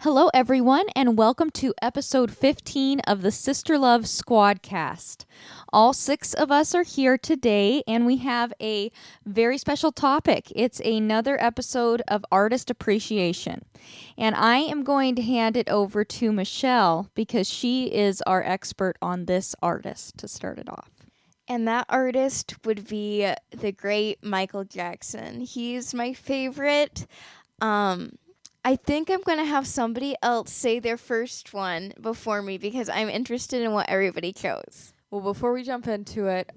Hello, everyone, and welcome to episode 15 of the Sister Luv Squad cast. All 6 of us are here today, and we have a very special topic. It's another episode of Artist Appreciation. And I am going to hand it over to Michelle because she is our expert on this artist to start it off. And that artist would be the great Michael Jackson. He's my favorite. I think I'm going to have somebody else say their first one before me because I'm interested in what everybody chose. Well, before we jump into it,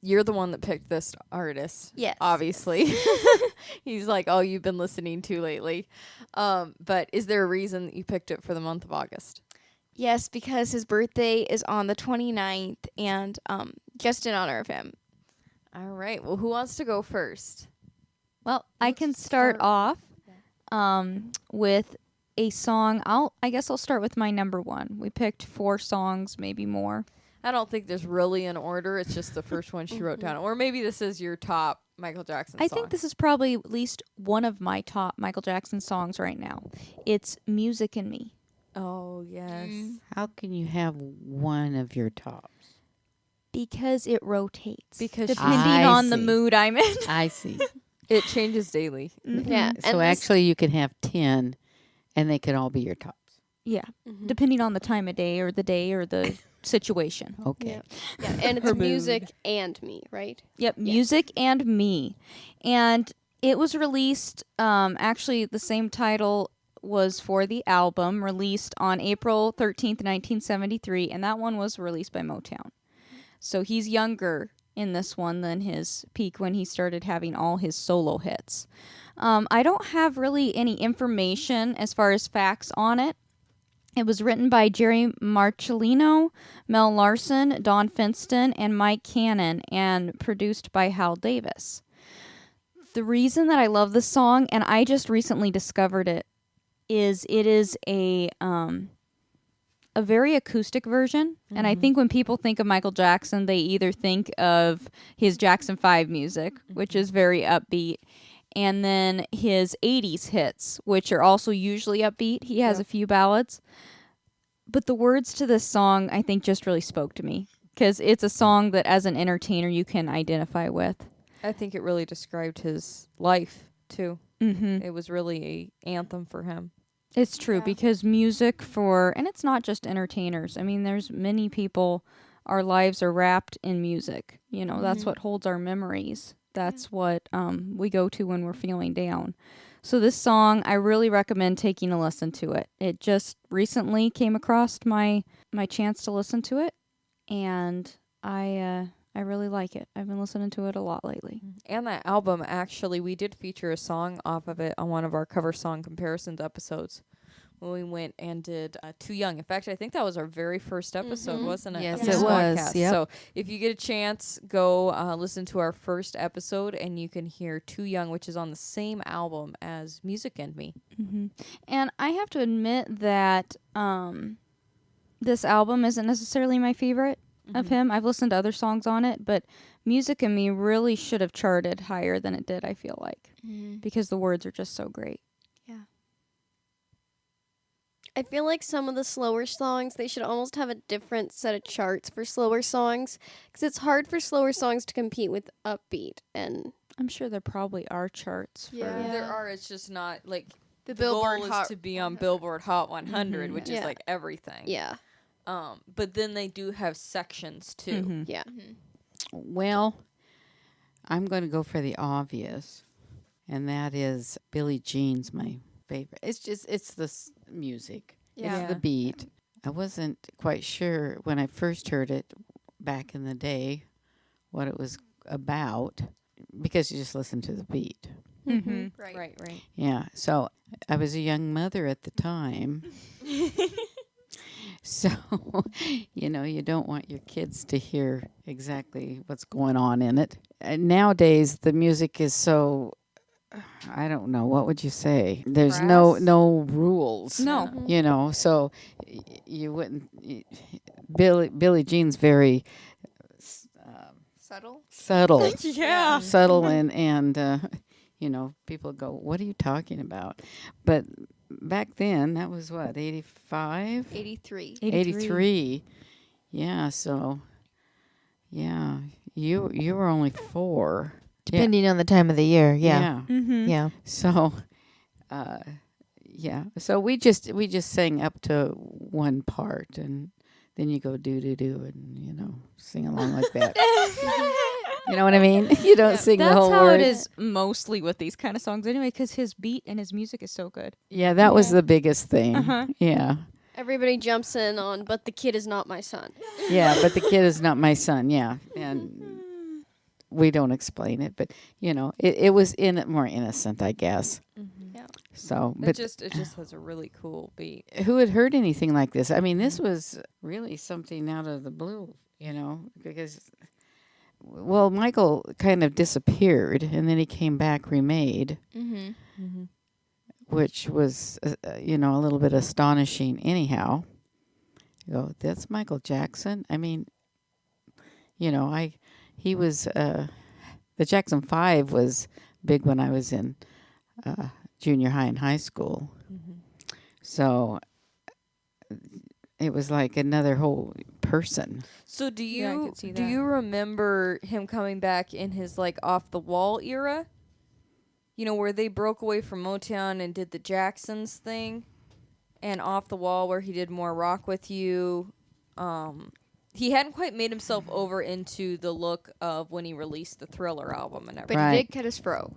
you're the one that picked this artist. Yes. Obviously. He's like, oh, you've been listening to lately. But is there a reason that you picked it for the month of August? Yes, because his birthday is on the 29th and just in honor of him. All right. Well, who wants to go first? Well, I can start off with a song. I guess I'll start with my number one. We picked 4 songs, maybe more. I don't think there's really an order. It's just the first one she wrote down. Or maybe this is your top Michael Jackson song. I think this is probably at least one of my top Michael Jackson songs right now. It's Music and Me. Oh, yes. How can you have one of your tops? Because it rotates. Because depending I on the see. mood I'm in. I see. it changes daily. Yeah. So actually you can have 10 and they could all be your tops. Yeah. Depending on the time of day or the situation. Okay. Yeah, and it's Her mood. music and me, right? Yep, Music and Me. And it was released, actually the same title was for the album, released on April 13th, 1973, and that one was released by Motown. So he's younger in this one than his peak when he started having all his solo hits. I don't have really any information as far as facts on it. It was written by Jerry Marcellino, Mel Larson, Don Finston, and Mike Cannon, and produced by Hal Davis. The reason that I love this song, and I just recently discovered it is a very acoustic version. And I think when people think of Michael Jackson, they either think of his Jackson 5 music, which is very upbeat, and then his 80s hits, which are also usually upbeat. He has a few ballads. But the words to this song, I think, just really spoke to me because it's a song that as an entertainer you can identify with. I think it really described his life, too. Mm-hmm. It was really a anthem for him. It's true because music and it's not just entertainers. I mean, there's many people, our lives are wrapped in music. You know, that's what holds our memories. That's what we go to when we're feeling down. So this song, I really recommend taking a listen to it. It just recently came across my chance to listen to it, and I really like it. I've been listening to it a lot lately. And that album, actually, we did feature a song off of it on one of our cover song comparisons episodes when we went and did Too Young. In fact, I think that was our very first episode, wasn't it? Yes, of it this was. podcast. Yep. So if you get a chance, go listen to our first episode, and you can hear Too Young, which is on the same album as Music and Me. Mm-hmm. And I have to admit that this album isn't necessarily my favorite of him. I've listened to other songs on it, but Music and Me really should have charted higher than it did, I feel like, because the words are just so great. I feel like some of the slower songs, they should almost have a different set of charts for slower songs because it's hard for slower songs to compete with upbeat and I'm sure there probably are charts for There are. It's just not like the goal Billboard is Hot. to be on Billboard Hot 100, which is Yeah. like everything. Yeah, But then they do have sections too. yeah. Well, I'm going to go for the obvious, and that is Billie Jean's my favorite. It's the music. Yeah. It's the beat. I wasn't quite sure when I first heard it back in the day what it was about because you just listen to the beat. Mm-hmm. Right. Yeah, so I was a young mother at the time. So, you don't want your kids to hear exactly what's going on in it. And nowadays, the music is so, I don't know, what would you say? There's no rules. No. So you wouldn't. Billie Jean's very subtle. Yeah. Subtle and people go, what are you talking about? But back then, that was what, 85? 83. 83. Yeah, so, yeah, you were only 4. Depending on the time of the year. Yeah. Mm-hmm. Yeah. So, yeah. So we just sang up to one part, and then you go do do do, and sing along like that. You know what I mean? You don't sing the That's whole how word. it is mostly with these kind of songs anyway, because his beat and his music is so good. Yeah, that was the biggest thing. Uh-huh. Yeah, Everybody jumps in on, but the kid is not my son. yeah. But the kid is not my son. Yeah, and we don't explain it, but it was more innocent, I guess. Yeah. So, It but just has a really cool beat. who had heard anything like this? I mean, this was really something out of the blue, because, well, Michael kind of disappeared, and then he came back remade, Mm-hmm. which was, a little bit astonishing anyhow. You go, that's Michael Jackson? I mean, he was, the Jackson 5 was big when I was in junior high and high school. So it was like another whole person. So do you Yeah, I could see do that. you remember him coming back in his like off the wall era? Where they broke away from Motown and did the Jacksons thing, and Off the Wall where he did more Rock with You. He hadn't quite made himself over into the look of when he released the Thriller album and But everything. Right. he did cut his fro.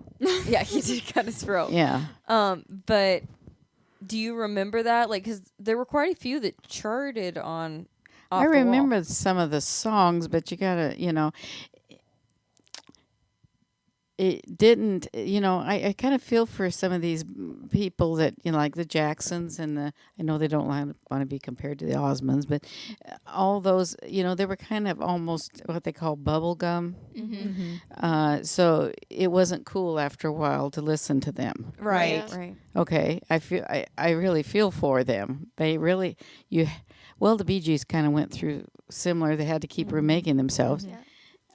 Yeah, he did cut his throat. Yeah. But do you remember that? Like, because there were quite a few that charted on. Off I the Wall. remember some of the songs, but you gotta, it didn't, I kind of feel for some of these people that, like the Jacksons and I know they don't want to be compared to the Osmonds, but all those, they were kind of almost what they call bubble gum. So it wasn't cool after a while to listen to them. Right. Yeah. Right. Okay. I really feel for them. They really, the Bee Gees kind of went through similar. They had to keep remaking themselves. Yeah.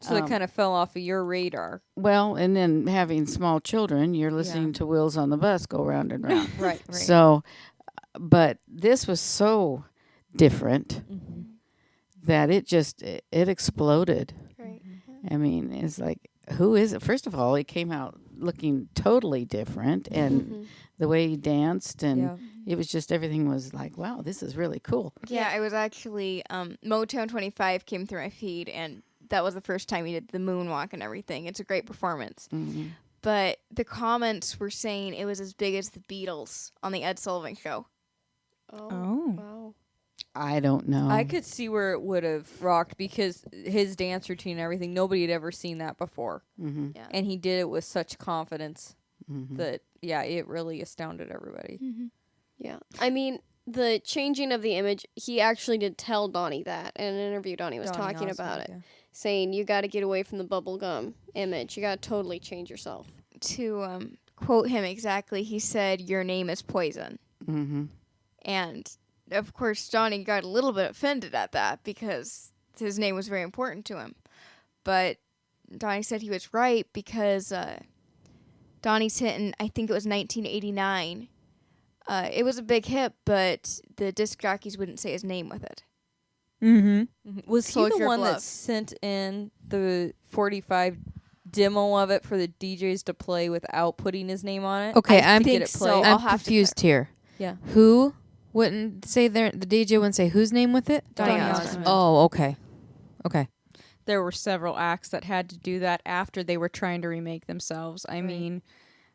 So they kind of fell off of your radar. Well, and then having small children, you're listening to Wheels on the Bus go round and round. Right. So, but this was so different that it exploded. Right. I mean, it's like, who is it? First of all, he came out looking totally different, and the way he danced, and it was just, everything was like, wow, this is really cool. Yeah, I was actually Motown 25 came through my feed, and that was the first time he did the moonwalk and everything. It's a great performance. But the comments were saying it was as big as the Beatles on the Ed Sullivan Show. Oh. Wow. I don't know. I could see where it would have rocked because his dance routine and everything, nobody had ever seen that before. Yeah. And he did it with such confidence that, it really astounded everybody. Yeah. I mean, the changing of the image, he actually did tell Donnie that in an interview. Donnie was Donny talking Osmond, about it, yeah. saying you got to get away from the bubblegum image. You got to totally change yourself. To quote him exactly, he said, "Your name is poison." Mm-hmm. And of course, Donnie got a little bit offended at that because his name was very important to him. But Donnie said he was right because Donnie's hit in, I think it was 1989. It was a big hit, but the disc jockeys wouldn't say his name with it. Was he Soldier the of one that Love. sent in the 45 demo of it for the DJs to play without putting his name on it? Okay, I I'm think so. I'll I'm have to confused here. Yeah. Who wouldn't say the DJ wouldn't say whose name with it? Donny Donny Osmond. Osmond. Oh, okay. Okay. There were several acts that had to do that after they were trying to remake themselves. I mean,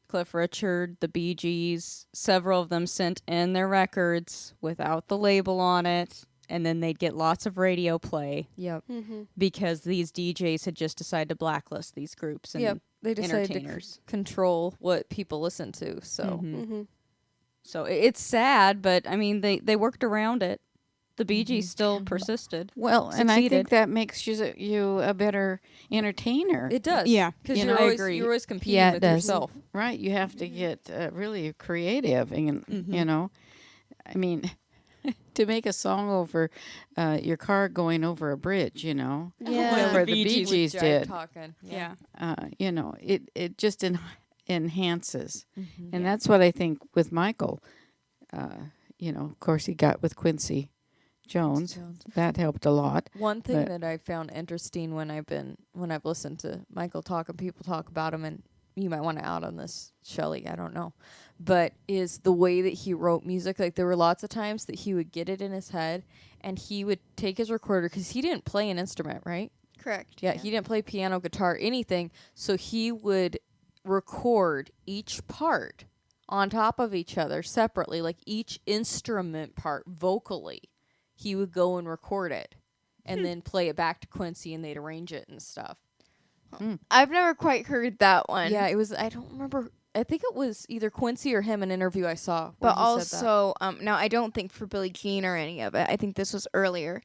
Cliff Richard, the Bee Gees, several of them sent in their records without the label on it, and then they'd get lots of radio play Yep. because these DJs had just decided to blacklist these groups and Yep. They decided to entertainers. control what people listen to. So So it's sad, but I mean, they worked around it. The Bee Gees still persisted. Well, and I think Succeeded. that makes you a better entertainer. it does. Yeah. Because You you're know, I always agree. you're always competing Yeah, it with does. yourself. Right, you have to get really creative, and I mean, to make a song over your car going over a bridge, Yeah. where the Bee Gees Jive did, talking. Yeah. it just enhances, and that's what I think with Michael. of course, he got with Quincy Jones. That helped a lot. One thing But- that I found interesting when I've listened to Michael talk and people talk about him, and you might want to out on this, Shelly, I don't know, but is the way that he wrote music. Like, there were lots of times that he would get it in his head, and he would take his recorder, because he didn't play an instrument, right? Correct. Yeah, he didn't play piano, guitar, anything. So he would record each part on top of each other separately, like each instrument part vocally. He would go and record it and then play it back to Quincy, and they'd arrange it and stuff. I've never quite heard that one. Yeah, it was, I don't remember. I think it was either Quincy or him, an interview I saw. Where But he said that. also, now I don't think for Billie Jean or any of it. I think this was earlier.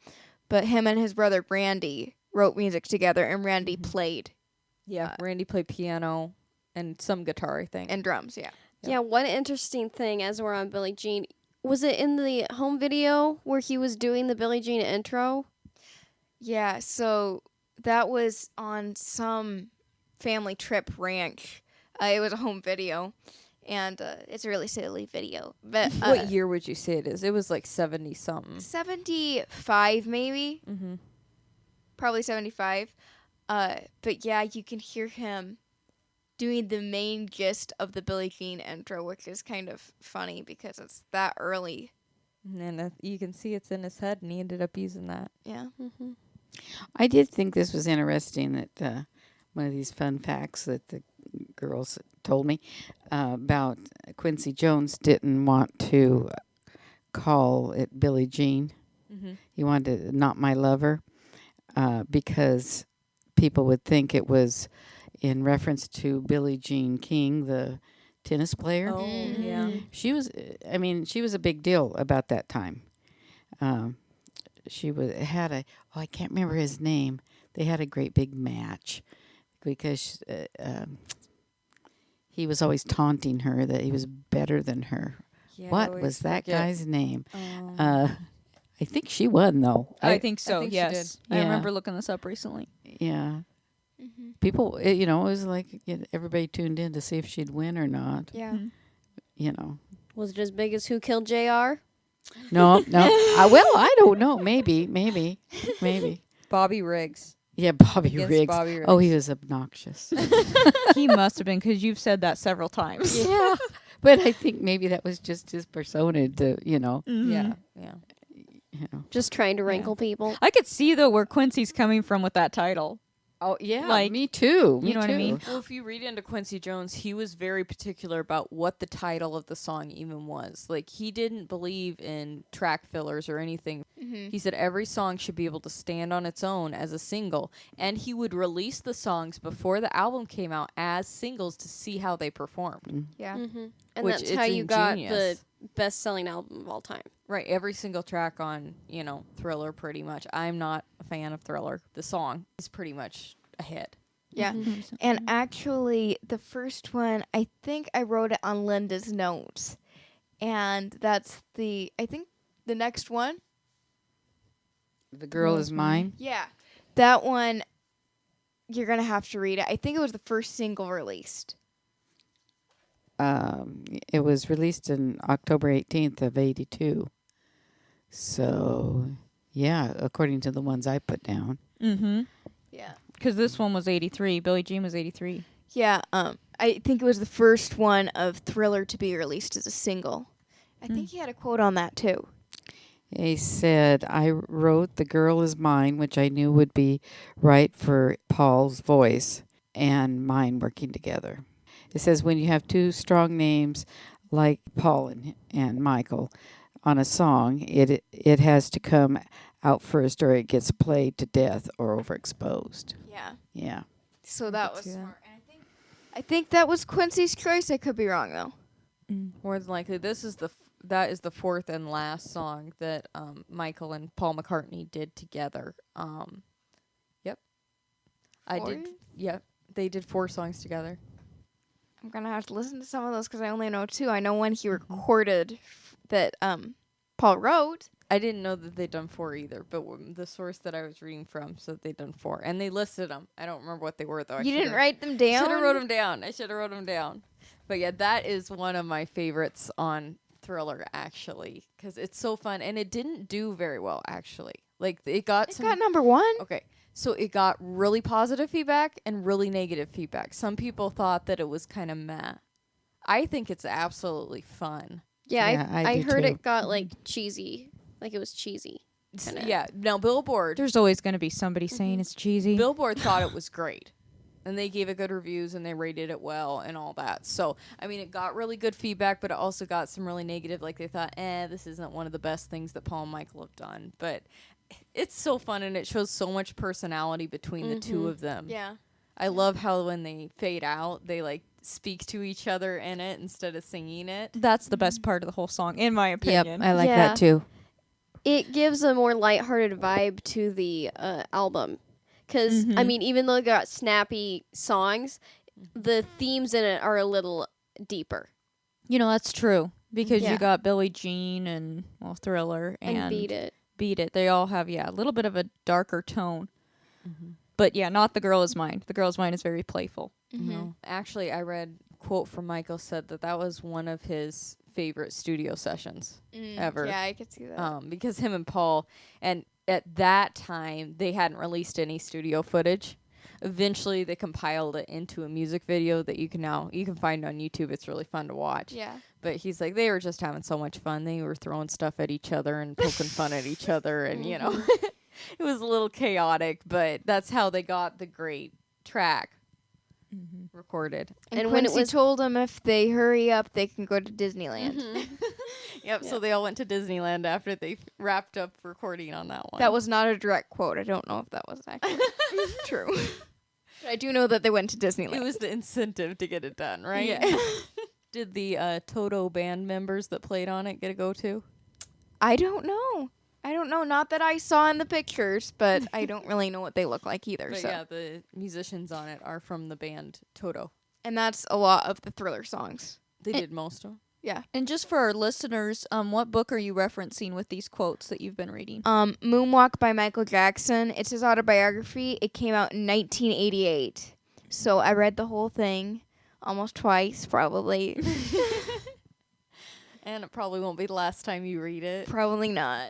But him and his brother Randy wrote music together, and Randy played Yeah, Randy played piano and some guitar, I think. and drums. Yeah. Yeah, one interesting thing as we're on Billie Jean, was it in the home video where he was doing the Billie Jean intro? Yeah. So that was on some family trip ranch. It was a home video, and it's a really silly video. But What year would you say it is? It was like 70-something. 75 maybe. Mm-hmm. Probably 75. But yeah, you can hear him doing the main gist of the Billie Jean intro, which is kind of funny because it's that early. And you can see it's in his head, and he ended up using that. Yeah. Mm-hmm. I did think this was interesting that one of these fun facts that the girls told me about Quincy Jones didn't want to call it Billie Jean. Mm-hmm. He wanted to Not My Lover because people would think it was in reference to Billie Jean King, the tennis player. Oh, Mm. yeah. She was a big deal about that time. She had I can't remember his name. They had a great big match because he was always taunting her that he was better than her. Yeah, I What always was that forget. guy's name? Um, I think she won though. I think so. think she Yes, did. I Yeah. remember looking this up recently. Yeah. Mm-hmm. People, it was like everybody tuned in to see if she'd win or not. Yeah. Mhm. You know. Was it as big as Who Killed JR? No. Well, I don't know. Maybe. Bobby Riggs. Yeah, Bobby Against Riggs. Bobby Riggs. Oh, he was obnoxious. He must have been, because you've said that several times. Yeah. But I think maybe that was just his persona to, Mhm. Yeah. Just trying to rankle people. I could see though where Quincy's coming from with that title. Oh, yeah. Like, me too. you know what I mean? Well, if you read into Quincy Jones, he was very particular about what the title of the song even was. Like, he didn't believe in track fillers or anything. Mm-hmm. He said every song should be able to stand on its own as a single, and he would release the songs before the album came out as singles to see how they performed. Yeah. Mm-hmm. And Which that's it's how you got the ingenious. best-selling album of all time. Right, every single track on, Thriller pretty much. I'm not a fan of Thriller. The song is pretty much a hit. Yeah. And actually, the first one, I think I wrote it on Linda's notes. And that's I think the next one. The Girl Is Mine. Yeah. That one, you're going to have to read it. I think it was the first single released. It was released in October 18th of 82. So, yeah, according to the ones I put down. Mm-hmm. Yeah. Because this one was 83. Billie Jean was 83. Yeah. I think it was the first one of Thriller to be released as a single. I think he had a quote on that, too. He said, I wrote The Girl Is Mine, which I knew would be right for Paul's voice and mine working together. It says, when you have two strong names like Paul and Michael on a song, it has to come out first or it gets played to death or overexposed. Yeah. Yeah. So that was see that. smart. And I think that was Quincy's choice. I could be wrong, though. More than likely, that is the fourth and last song that Michael and Paul McCartney did together. Yep. Yep. They did 4 songs together. I'm going to have to listen to some of those because I only know 2. I know one he recorded that Paul wrote. I didn't know that they'd done 4 either, but the source that I was reading from said they'd done 4. And they listed them. I don't remember what they were, though. You didn't write them down? Should have wrote them down. I should have wrote them down. But yeah, that is one of my favorites on Thriller, actually, because it's so fun. And it didn't do very well, actually. Like, it got It got number one. Okay, so it got really positive feedback and really negative feedback. Some people thought that it was kind of meh. I think it's absolutely fun. Yeah, Yeah, I I do heard too. it got like cheesy. Like it was cheesy. Kinda. Yeah, now Billboard There's always going to be somebody saying it's cheesy. Billboard thought it was great. And they gave it good reviews and they rated it well and all that. So, I mean, it got really good feedback, but it also got some really negative. Like, they thought, this isn't one of the best things that Paul and Michael have done. But it's so fun, and it shows so much personality between the two of them. Yeah. I love how when they fade out, they, like, speak to each other in it instead of singing it. That's the best part of the whole song, in my opinion. Yep, I like Yeah. that too. It gives a more lighthearted vibe to the album. Because, I mean, even though it got snappy songs, the themes in it are a little deeper. You know, that's true. Because Yeah. you got Billie Jean and, well, Thriller And Beat It. Beat It. They all have, a little bit of a darker tone. But yeah, not The Girl Is Mine. The Girl Is Mine is very playful. No. Actually, I read a quote from Michael said that was one of his favorite studio sessions ever. Yeah, I could see that. Because him and Paul, and at that time, they hadn't released any studio footage. Eventually, they compiled it into a music video that you can find on YouTube. It's really fun to watch. Yeah. But he's like, they were just having so much fun. They were throwing stuff at each other and poking fun at each other, and it was a little chaotic. But that's how they got the great track recorded. And when when it was- told them if they hurry up, they can go to Disneyland. Yep. So they all went to Disneyland after they wrapped up recording on that one. That was not a direct quote. I don't know if that was actually true. But I do know that they went to Disneyland. It was the incentive to get it done, right? Yeah. Did the Toto band members that played on it get a go to? I don't know. Not that I saw in the pictures, but I don't really know what they look like either. But So. yeah, the musicians on it are from the band Toto. And that's a lot of the Thriller songs. They did most of them. Yeah. And just for our listeners, what book are you referencing with these quotes that you've been reading? Moonwalk by Michael Jackson. It's his autobiography. It came out in 1988. So I read the whole thing almost twice, probably. And it probably won't be the last time you read it. Probably not.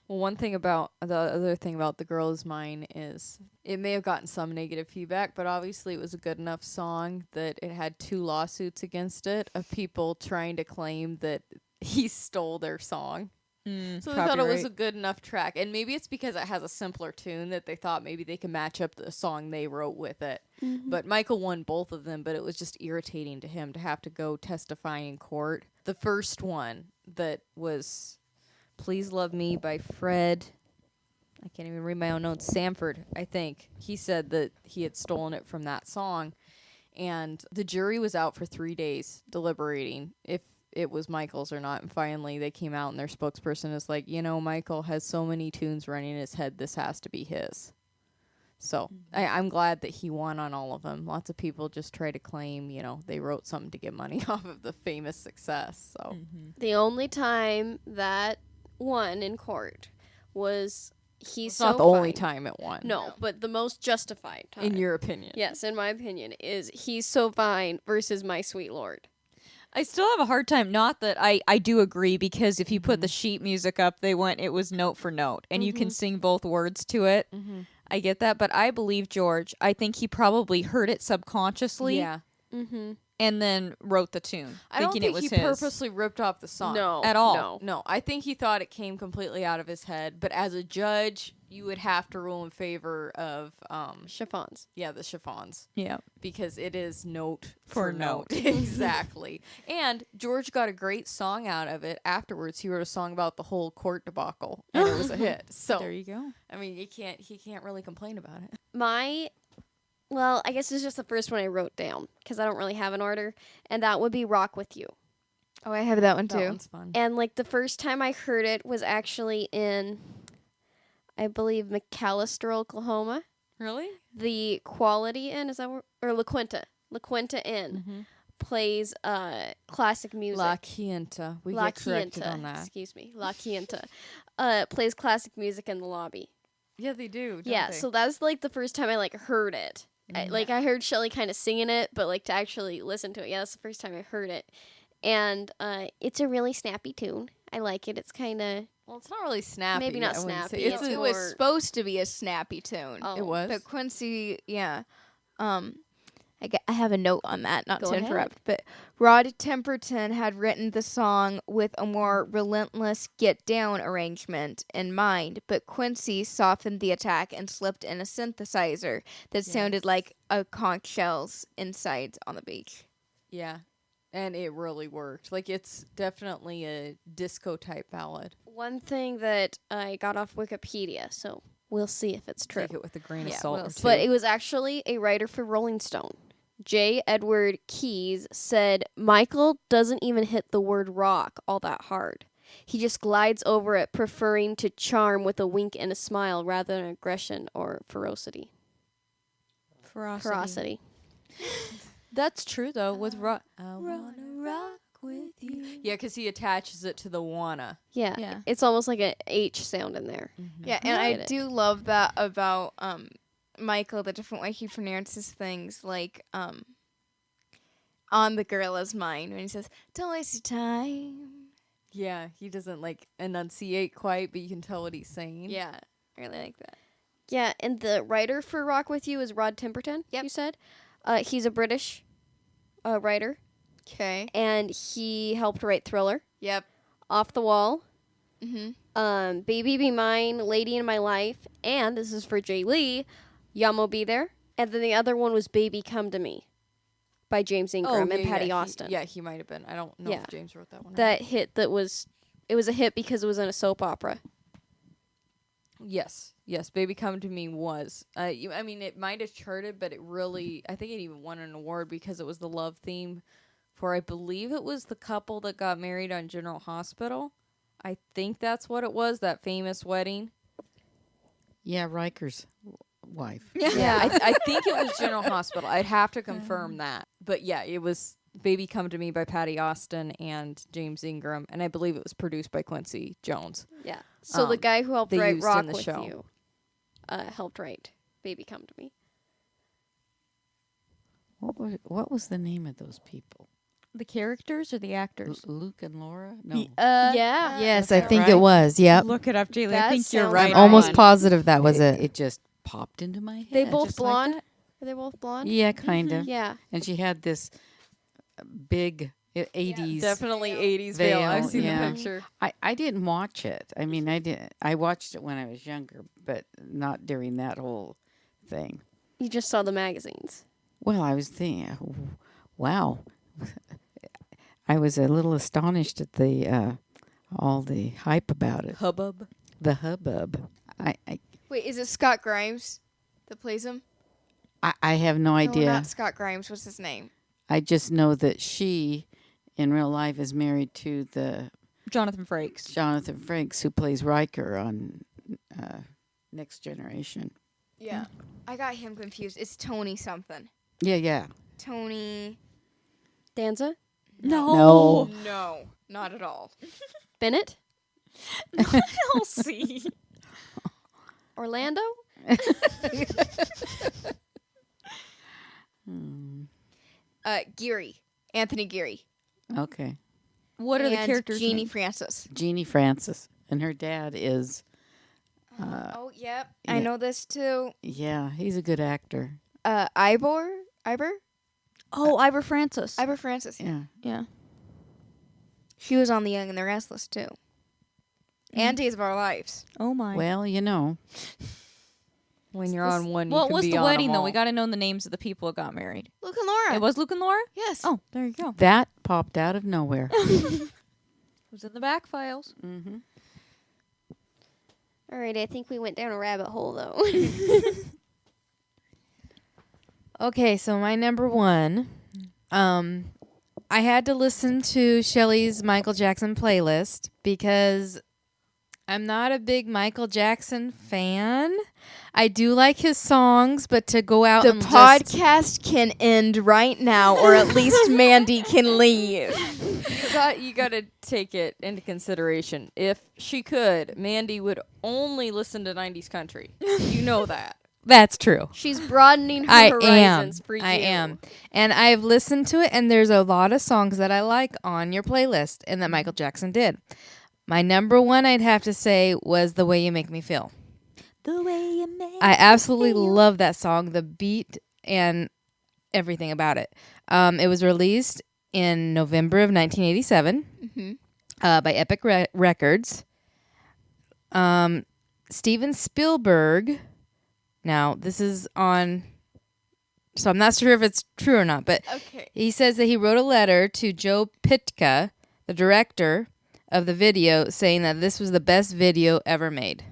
Well, the other thing about The Girl Is Mine is it may have gotten some negative feedback, but obviously it was a good enough song that it had 2 lawsuits against it of people trying to claim that he stole their song. So they thought it was a good enough track. And maybe it's because it has a simpler tune that they thought maybe they could match up the song they wrote with it. But Michael won both of them, but it was just irritating to him to have to go testify in court. The first one that was Please Love Me by Fred, I can't even read my own notes, Sanford, I think. He said that he had stolen it from that song. And the jury was out for 3 days deliberating if it was Michael's or not. And finally they came out and their spokesperson is like, Michael has so many tunes running in his head, this has to be his. So I'm glad that he won on all of them. Lots of people just try to claim, they wrote something to get money off of the famous success. So The only time that won in court was he's it's so not the only fine. time it won. No, but the most justified time. In your opinion. Yes, in my opinion, is He's So Fine versus My Sweet Lord. I still have a hard time. Not that I do agree, because if you put the sheet music up, it was note for note, and you can sing both words to it. I get that, but I believe George. I think he probably heard it subconsciously, Yeah. and then wrote the tune, I don't thinking think it was he his. purposely ripped off the song. No. At all. No. No, I think he thought it came completely out of his head. But as a judge, you would have to rule in favor of, Chiffons. the chiffons. Yeah. Because it is note For for note. Exactly. And George got a great song out of it afterwards. He wrote a song about the whole court debacle, and it was a hit. So, There you go. I mean, he can't really complain about it. Well, I guess it's just the first one I wrote down because I don't really have an order, and that would be Rock With You. Oh, I have that one That too. one's fun. And the first time I heard it was actually in, I believe, McAllister, Oklahoma. Really? The Quality Inn, is that where, or La Quinta Inn plays classic music. La Quinta. We La get corrected Quinta, on that. excuse me. La Quinta plays classic music in the lobby. Yeah, they do. Don't Yeah, they? so that's the first time I heard it. I heard Shelly kind of singing it, but to actually listen to it, yeah, that's the first time I heard it. and it's a really snappy tune. I like it. It's kind of Well, it's not really snappy. Maybe not I wouldn't say. snappy. It's It's It a, was more- supposed to be a snappy tune. oh, it was. But Quincy, I have a note on that, not Go to ahead. interrupt. But Rod Temperton had written the song with a more relentless get down arrangement in mind, but Quincy softened the attack and slipped in a synthesizer that sounded like a conch shell's insides on the beach. Yeah, and it really worked. Like, it's definitely a disco type ballad. one thing that I got off Wikipedia, so we'll see if it's true. Take it with a grain of Yeah, salt we'll or see. two. But it was actually a writer for Rolling Stone. J. Edward Keyes said Michael doesn't even hit the word rock all that hard. He just glides over it, preferring to charm with a wink and a smile rather than aggression or ferocity. Ferocity. That's true though. With rock, I wanna rock with you. Yeah, because he attaches it to the wanna. Yeah. Yeah. It's almost like an H sound in there. Yeah, and I Get it. do love that about Michael, the different way he pronounces things, like on the gorilla's mind when he says, "Don't waste your time." Yeah, he doesn't like enunciate quite, but you can tell what he's saying. Yeah, I really like that. Yeah, and the writer for Rock With You is Rod Temperton, you said. He's a British writer, Okay. and he helped write Thriller, Yep. Off the Wall, Mm-hmm. Baby Be Mine, Lady in My Life, and this is for Jay Lee, Yamo Be There. And then the other one was Baby Come to Me by James Ingram and Patty Austin. He might have been. I don't know Yeah. if James wrote that one. or That hit it was a hit because it was in a soap opera. not. Yes. Baby Come to Me was. I mean, it might have charted, but it really. I think it even won an award because it was the love theme for. I believe it was the couple that got married on General Hospital. I think that's what it was. That famous wedding. Yeah, Riker's wife. Yeah, I think it was General Hospital. I'd have to confirm that. But yeah, it was Baby Come to Me by Patty Austin and James Ingram. And I believe it was produced by Quincy Jones. Yeah. So the Um, guy who helped they write used in Rock the With show. You helped write Baby Come to Me. What was the name of those people? the characters or the actors? Luke and Laura? No. Yeah. Yes, Is I that think right? it was. Yep. Look it up, Jaylee. I That think you're sounds right. I'm almost on. positive that was it. It just popped into my head. They both just like blonde? that? Are they both blonde? Yeah, kind of. Yeah. And she had this big 80s. Definitely 80s veil. I've Veil, seen yeah. the picture. I didn't watch it. I mean, I watched it when I was younger, but not during that whole thing. You just saw the magazines. Well, I was thinking, wow. I was a little astonished at the all the hype about it, Hubbub. the hubbub. I Wait, is it Scott Grimes that plays him? I have no No, idea. not Scott Grimes. What's his name? I just know that she, in real life, is married to the Jonathan Frakes. Jonathan Frakes who plays Riker on Next Generation. Yeah. I got him confused. It's Tony something. Yeah. Tony. Danza? No. No, not at all. Bennett? I'll see. Orlando? Geary. Anthony Geary. Okay. What are the And characters? Jeannie names? Francis. Jeannie Francis. And her dad is, Oh, yep. yeah. I know this too. yeah, he's a good actor. Ivor? Oh, Ivor Francis. Ivor Francis. Yeah. Yeah. She was on The Young and the Restless too. And Days of Our Lives. Oh my. Well, you know. When you're on one, Well, you it can was be the on wedding them though. all. We got to know the names of the people that got married. Luke and Laura. It was Luke and Laura. Yes. Oh, there you go. That popped out of nowhere. It was in the back files. Mm-hmm. All right, I think we went down a rabbit hole, though. Okay, so my number one, I had to listen to Shelly's Michael Jackson playlist because I'm not a big Michael Jackson fan. I do like his songs, but to go out The and just, podcast can end right now, or at least Mandy can leave. You got to take it into consideration. If she could, Mandy would only listen to 90s country. You know that. That's true. She's broadening her I horizons for you. I am. And I've listened to it, and there's a lot of songs that I like on your playlist and that Michael Jackson did. My number one, I'd have to say, was The Way You Make Me Feel. The way you make I absolutely love that song, the beat and everything about it. It was released in November of 1987 by Epic Records. Steven Spielberg. Now, this is on, so I'm not sure if it's true or not, but Okay. he says that he wrote a letter to Joe Pytka, the director of the video, saying that this was the best video ever made.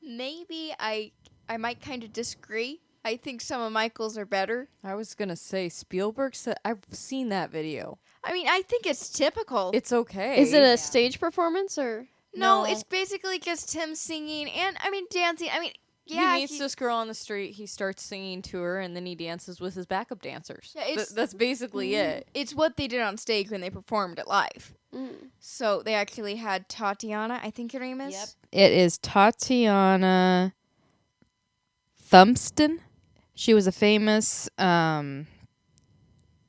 Maybe I might kind of disagree. I think some of Michael's are better. I was gonna say Spielberg said I've seen that video. I mean, I think it's typical. It's okay. Is it a stage performance or? no, No. it's basically just him singing and dancing. I mean, yeah, he meets this girl on the street. He starts singing to her, and then he dances with his backup dancers. Yeah, it's- That's basically it. it's what they did on stage when they performed it live. Mm. So they actually had Tatiana, I think her name is. Yep. It is Tatiana Thumpston. She was a famous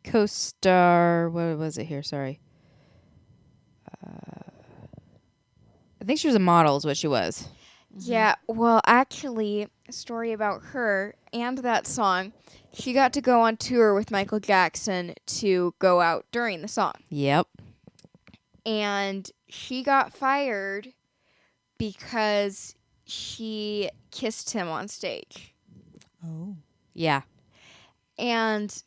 co-star. What was it here? Sorry. I think she was a model is what she was. Yeah, well, actually, a story about her and that song. She got to go on tour with Michael Jackson to go out during the song. Yep. And she got fired because she kissed him on stage. Oh. Yeah. And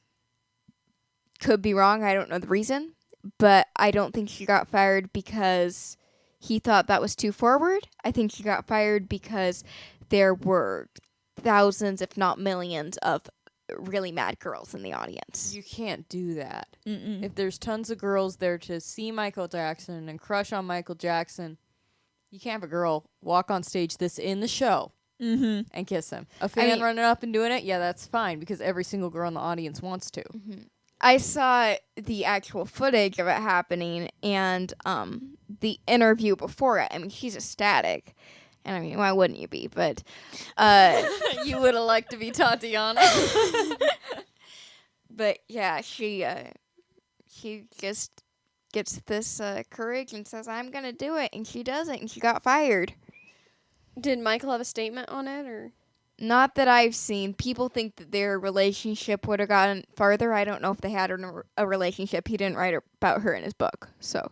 could be wrong, I don't know the reason, but I don't think she got fired because he thought that was too forward. I think she got fired because there were thousands, if not millions, of really mad girls in the audience. You can't do that. Mm-mm. If there's tons of girls there to see Michael Jackson and crush on Michael Jackson, you can't have a girl walk on stage this in the show Mm-hmm. and kiss him. A fan mean- running up and doing it, yeah, that's fine because every single girl in the audience wants to. I saw the actual footage of it happening and the interview before it. I mean, she's ecstatic. And I mean, why wouldn't you be? But You would have liked to be Tatiana. but yeah, she just gets this courage and says, "I'm gonna do it," and she does it, and she got fired. Did Michael have a statement on it or? Not that I've seen. People think that their relationship would have gotten farther. I don't know if they had a relationship. He didn't write about her in his book, so.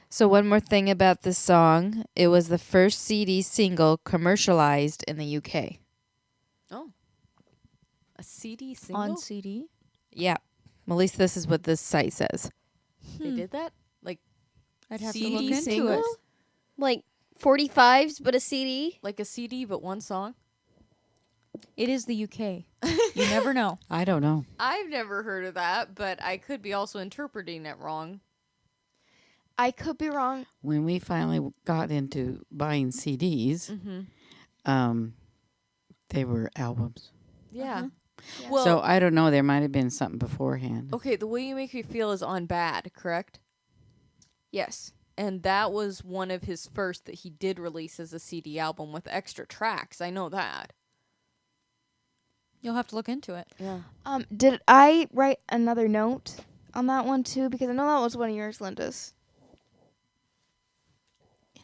So one more thing about this song. It was the first CD single commercialized in the UK. Oh. A CD single? On CD. Yeah. At least this is what this site says. They did that? Like I'd have CD to look into single? it. Like 45s, but a CD? Like a CD but one song? It is the UK. You never know. I don't know. I've never heard of that, but I could be also interpreting it wrong. I could be wrong. When we finally got into buying CDs, Mm-hmm. they were albums. Yeah. Yeah. Well, So I don't know. There might have been something beforehand. okay, The Way You Make Me Feel is on Bad, correct? Yes. And that was one of his first that he did release as a CD album with extra tracks. I know that. You'll have to look into it. Yeah. Did I write another note on that one too? Because I know that was one of yours, Linda's.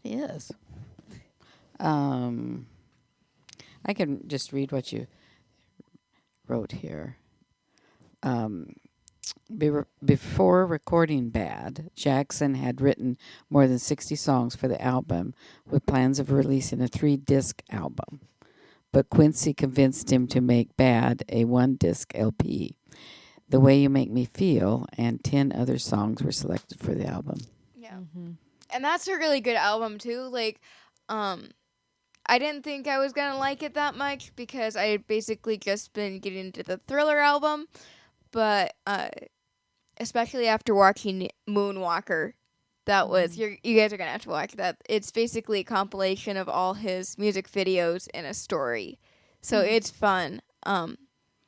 It is. I can just read what you wrote here. Before recording Bad, Jackson had written more than 60 songs for the album with plans of releasing a 3-disc album. But Quincy convinced him to make Bad a 1-disc LP. The Way You Make Me Feel and 10 other songs were selected for the album. Yeah. And that's a really good album too. Like, I didn't think I was gonna like it that much because I had basically just been getting into the Thriller album, but especially after watching Moonwalker, that was you guys are gonna have to watch that. It's basically a compilation of all his music videos in a story, so it's fun.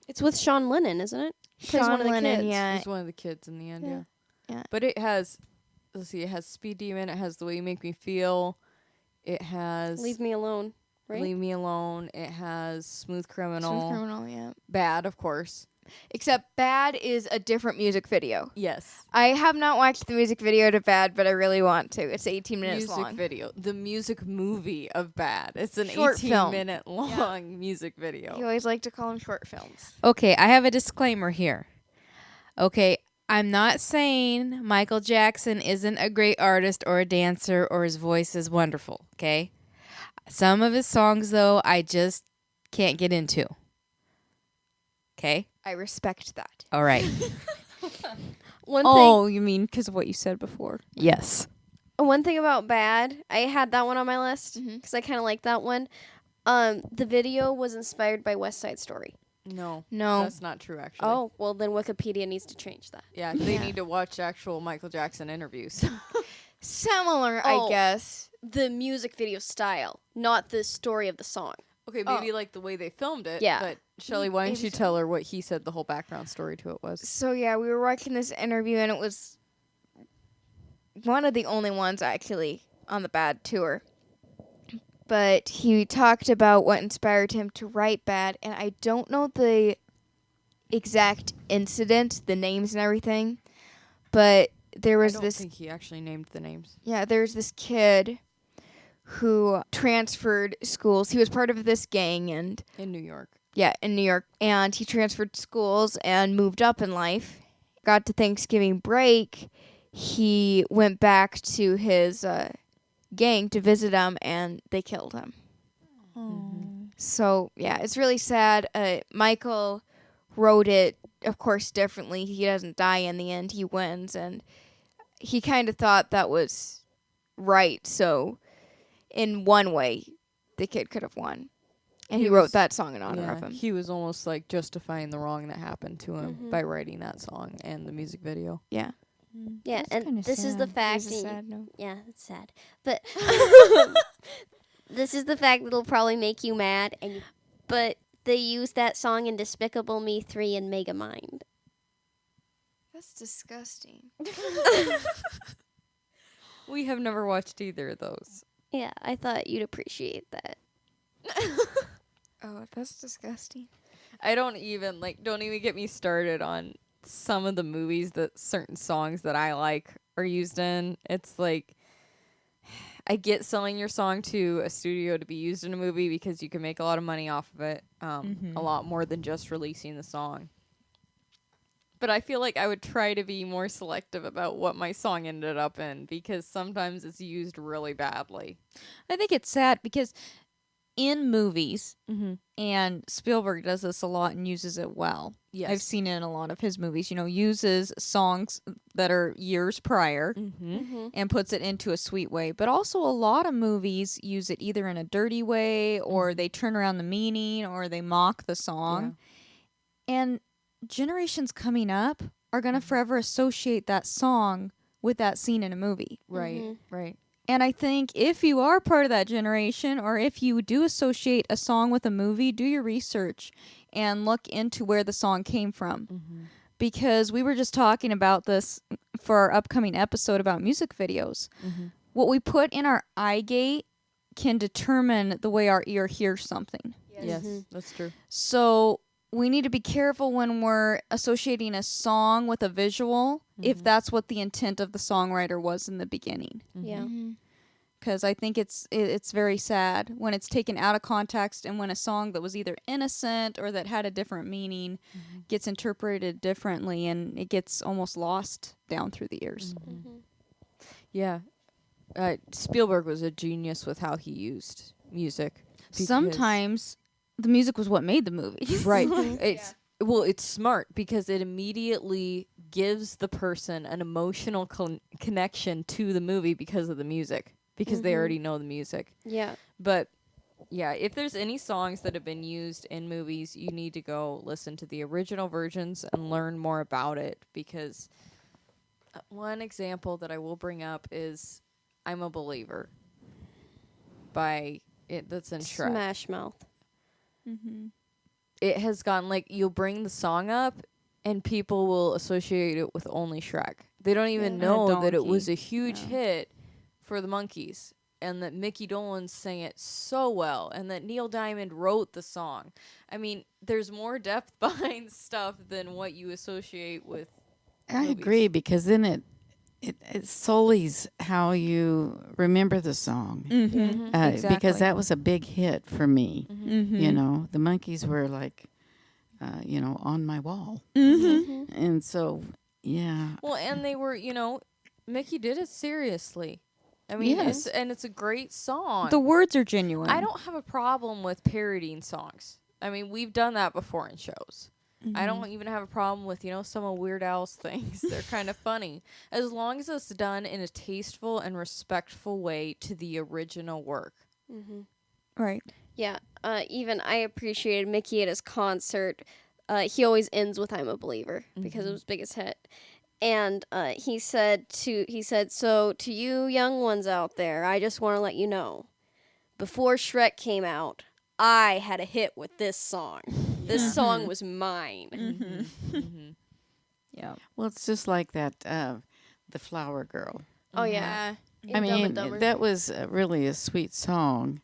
It's with Sean Lennon, isn't it? Plays Sean one of the Lennon, kids. yeah. He's one of the kids in the end, Yeah. Yeah. But it has, let's see, it has Speed Demon, it has The Way You Make Me Feel, it has... Leave Me Alone. right? Leave Me Alone. It has Smooth Criminal. Smooth Criminal, yeah. Bad, of course. Except Bad is a different music video. Yes. I have not watched the music video to Bad, but I really want to. It's 18 minutes Music long. video. The music movie of Bad. It's an Short film. 18-minute long music video. You always like to call them short films. Okay, I have a disclaimer here. Okay, I'm not saying Michael Jackson isn't a great artist or a dancer or his voice is wonderful, okay? Some of his songs, though, I just can't get into. Okay? I respect that. All right. One Oh, you mean because of what you said before? Yes. One thing about Bad, I had that one on my list Mhm. because I kind of like that one. The video was inspired by West Side Story. No. No. That's not true, actually. Oh, well then Wikipedia needs to change that. Yeah, they need to watch actual Michael Jackson interviews. Similar, I Oh. guess. The music video style, not the story of the song. Okay, maybe like the way they filmed it. Yeah. But Shelly, why don't Maybe you so. tell her what he said the whole background story to it was? So, yeah, we were watching this interview, and it was one of the only ones, actually, on the Bad tour. But he talked about what inspired him to write Bad, and I don't know the exact incident, the names and everything, but there I was don't this think he actually named the names. Yeah, there's this kid who transferred schools. He was part of this gang and In New York. yeah, in New York, and he transferred schools and moved up in life. Got to Thanksgiving break, he went back to his gang to visit him, and they killed him. So yeah, it's really sad. Michael wrote it, of course, differently. He doesn't die in the end; he wins, and he kind of thought that was right. So, in one way, the kid could have won, and he wrote was- that song in honor Yeah, of him. he was almost like justifying the wrong that happened to him by writing that song and the music video. Yeah, That's and kinda this is the sad. fact. It's a sad note. Yeah, it's sad. But this is the fact that'll probably make you mad. But they used that song in Despicable Me 3 and Megamind. That's disgusting. We have never watched either of those. Yeah, I thought you'd appreciate that. Oh, that's disgusting. I don't even get me started on some of the movies that certain songs that I like are used in. It's like I get selling your song to a studio to be used in a movie because you can make a lot of money off of it, a lot more than just releasing the song. But I feel like I would try to be more selective about what my song ended up in because sometimes it's used really badly. I think it's sad because in movies, Mm-hmm. and Spielberg does this a lot and uses it well. Yes. I've seen it in a lot of his movies, uses songs that are years prior Mm-hmm. and puts it into a sweet way. But also a lot of movies use it either in a dirty way or they turn around the meaning or they mock the song. And generations coming up are going to forever associate that song with that scene in a movie. Right, right. And I think if you are part of that generation or if you do associate a song with a movie, do your research and look into where the song came from. Because we were just talking about this for our upcoming episode about music videos. What we put in our eye gate can determine the way our ear hears something. Yes, that's true. So we need to be careful when we're associating a song with a visual if that's what the intent of the songwriter was in the beginning. Yeah. Because I think it's very sad when it's taken out of context and when a song that was either innocent or that had a different meaning gets interpreted differently and it gets almost lost down through the years. Yeah. Spielberg was a genius with how he used music. because- Sometimes the music was what made the movie. Right. It's smart because it immediately gives the person an emotional connection to the movie because of the music, because they already know the music. Yeah. But yeah, if there's any songs that have been used in movies, you need to go listen to the original versions and learn more about it, because one example that I will bring up is I'm a Believer that's in Shrek. Smash Mouth. It has gone you'll bring the song up and people will associate it with only Shrek. They don't even And a know that it donkey. was a huge hit for the monkeys. and that Mickey Dolenz sang it so well, and that Neil Diamond wrote the song. I mean, there's more depth behind stuff than what you associate with I movies. agree, because then it sullies how you remember the song. Exactly. Because that was a big hit for me. Mm-hmm. You know, the Monkees were like, on my wall. Mm-hmm. And so, yeah. Well, and they were, Mickey did it seriously. I mean, Yes. it's a great song. The words are genuine. I don't have a problem with parodying songs. I mean, we've done that before in shows. I don't even have a problem with, some of Weird Al's things. They're kind of funny. As long as it's done in a tasteful and respectful way to the original work. Right. Yeah, even I appreciated Mickey at his concert. He always ends with "I'm a Believer" because it was his biggest hit. And he said, so to you young ones out there, I just want to let you know, before Shrek came out, I had a hit with this song. This song was mine. Yeah. Well, it's just like that, The Flower Girl. Oh yeah. I And Dumb mean, and Dumber. that was really a sweet song.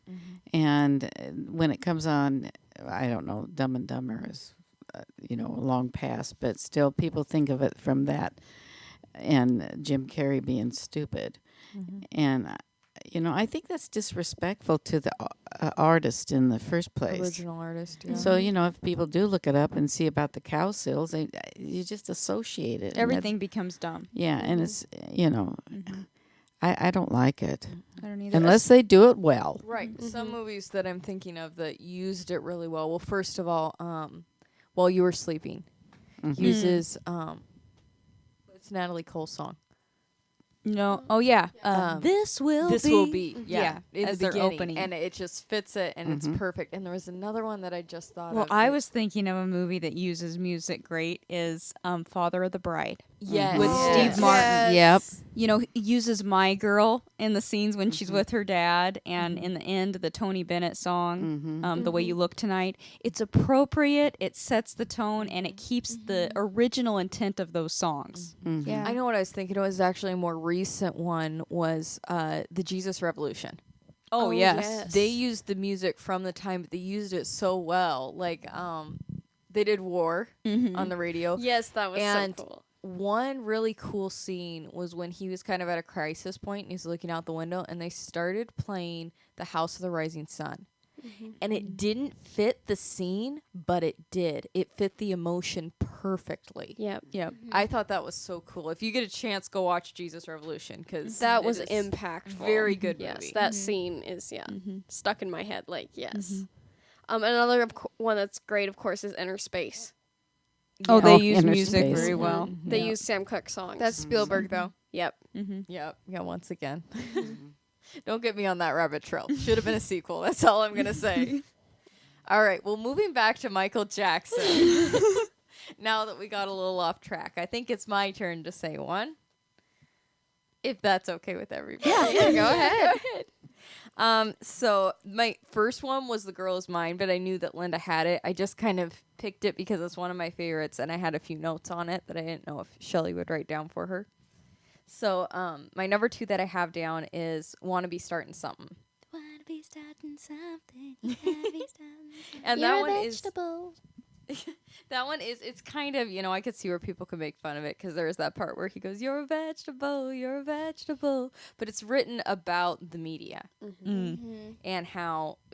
And when it comes on, I don't know, Dumb and Dumber is, a long past, but still people think of it from that, and Jim Carrey being stupid. And, I think that's disrespectful to the artist in the first place. Original artist, yeah. So, if people do look it up and see about the cow sills, you just associate it. and that's- Everything becomes dumb. Yeah, and it's, I don't like it. I don't either. Unless they do it well. Right. Some movies that I'm thinking of that used it really well. Well, first of all, While You Were Sleeping uses it's Natalie Cole's song. No. Oh yeah. This will be Yeah, in as the their beginning, opening. and it just fits it, and it's perfect. And there was another one that I just thought Well, of. I that- was thinking of a movie that uses music great is Father of the Bride. yes with yes. Steve Martin. Yep. He uses My Girl in the scenes when she's with her dad, and in the end, the Tony Bennett song, The Way You Look Tonight. It's appropriate, it sets the tone, and it keeps the original intent of those songs. Yeah. I know what I was thinking. It was actually a more recent one. Was the Jesus Revolution? Oh, yes. They used the music from the time, but they used it so well. Like they did War on the radio. Yes, that was And so cool. one really cool scene was when he was kind of at a crisis point and he's looking out the window, and they started playing The House of the Rising Sun. And it didn't fit the scene, but it did. It fit the emotion perfectly. Yep. Yep. I thought that was so cool. If you get a chance, go watch Jesus Revolution, because That was impactful. very good Yes, movie. that scene is stuck in my head. Like yes. Another one that's great, of course, is Inner Space. Oh, they Oh, use Inner music Space. very well. They use Sam Cooke songs. That's Spielberg, though. Yep. Yep. Yeah, once again. Don't get me on that rabbit trail. Should have been a sequel. That's all I'm going to say. All right. Well, moving back to Michael Jackson. Now that we got a little off track, I think it's my turn to say one. If that's okay with everybody. Yeah, go ahead. So my first one was The Girl Is Mine, but I knew that Linda had it. I just kind of picked it because it's one of my favorites, and I had a few notes on it that I didn't know if Shelly would write down for her. So my number 2 that I have down is Wanna Be Starting Something. Wanna be starting something. You gotta be starting something. And You're that a one vegetable. that one is, it's kind of, I could see where people could make fun of it because there is that part where he goes, you're a vegetable. But it's written about the media and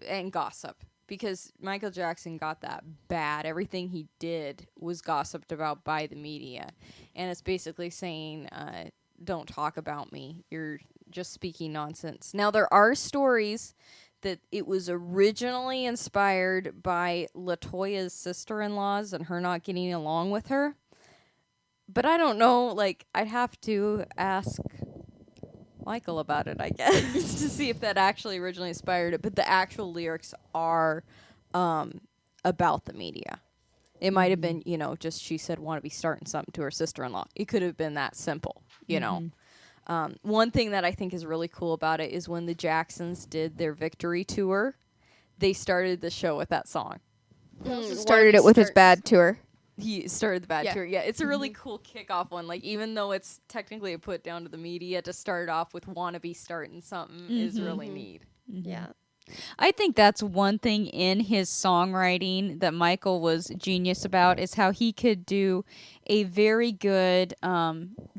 and gossip, because Michael Jackson got that bad. Everything he did was gossiped about by the media. And it's basically saying, don't talk about me. You're just speaking nonsense. Now, there are stories that it was originally inspired by LaToya's sister-in-laws and her not getting along with her. But I don't know, I'd have to ask Michael about it, I guess, to see if that actually originally inspired it. But the actual lyrics are about the media. It might have been, just she said, want to be starting something to her sister-in-law. It could have been that simple, know. One thing that I think is really cool about it is when the Jacksons did their victory tour, they started the show with that song. He also started it with his bad tour. he started the bad Yeah. tour. Yeah, it's a really cool kickoff one. Like, even though it's technically a put down to the media, to start off with "Wannabe starting something" is really neat. Yeah. I think that's one thing in his songwriting that Michael was genius about is how he could do a very good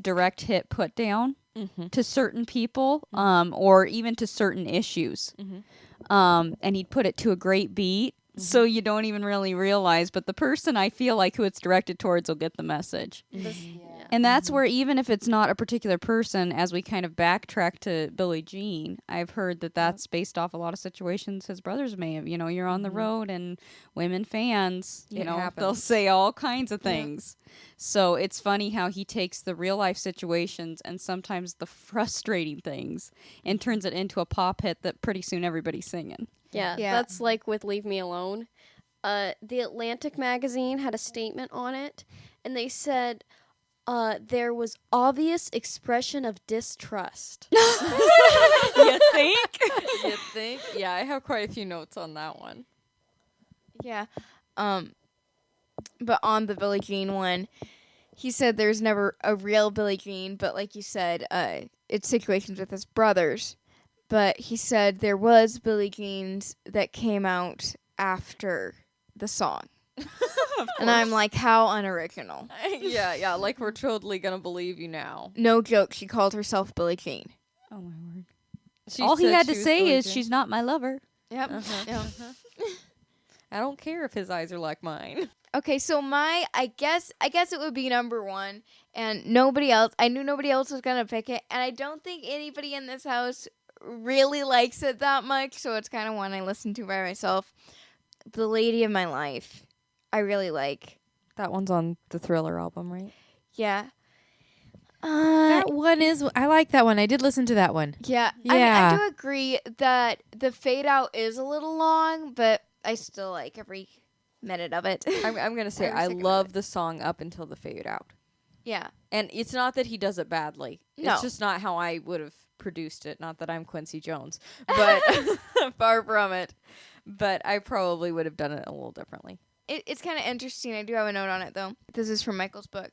direct hit put down to certain people or even to certain issues. And he'd put it to a great beat so you don't even really realize, but the person I feel like who it's directed towards will get the message. And that's where, even if it's not a particular person, as we kind of backtrack to Billie Jean, I've heard that that's based off a lot of situations his brothers may have. You know, you're on the road and women fans, you It know, they'll happens. say all kinds of things. So it's funny how he takes the real life situations and sometimes the frustrating things and turns it into a pop hit that pretty soon everybody's singing. Yeah, Yeah. that's like with Leave Me Alone. The Atlantic magazine had a statement on it, and they said there was obvious expression of distrust. You think? You think? Yeah, I have quite a few notes on that one. Yeah. But on the Billie Jean one, he said there's never a real Billie Jean, but like you said, it's situations with his brothers. But he said there was Billie Jeans that came out after the song. And I'm like, how unoriginal. yeah, like we're totally gonna believe you now. No joke, she called herself Billie Jean. Oh, my word. She All he said had she to was say Billie is, Jean. she's not my lover. Yep. Yeah. I don't care if his eyes are like mine. Okay, so I guess it would be number one, and nobody else. I knew nobody else was gonna pick it, and I don't think anybody in this house really likes it that much. So it's kind of one I listen to by myself. The Lady of My Life, I really like. That one's on the Thriller album, right? Yeah. That one is. I like that one. I did listen to that one. Yeah. Yeah. I mean, I do agree that the fade out is a little long, but I still like every minute of it. I'm gonna say Every I second of love it. the song up until the fade out. Yeah. And it's not that he does it badly. No. It's just not how I would have produced it. Not that I'm Quincy Jones, but far from it. But I probably would have done it a little differently. It's kind of interesting. I do have a note on it, though. This is from Michael's book.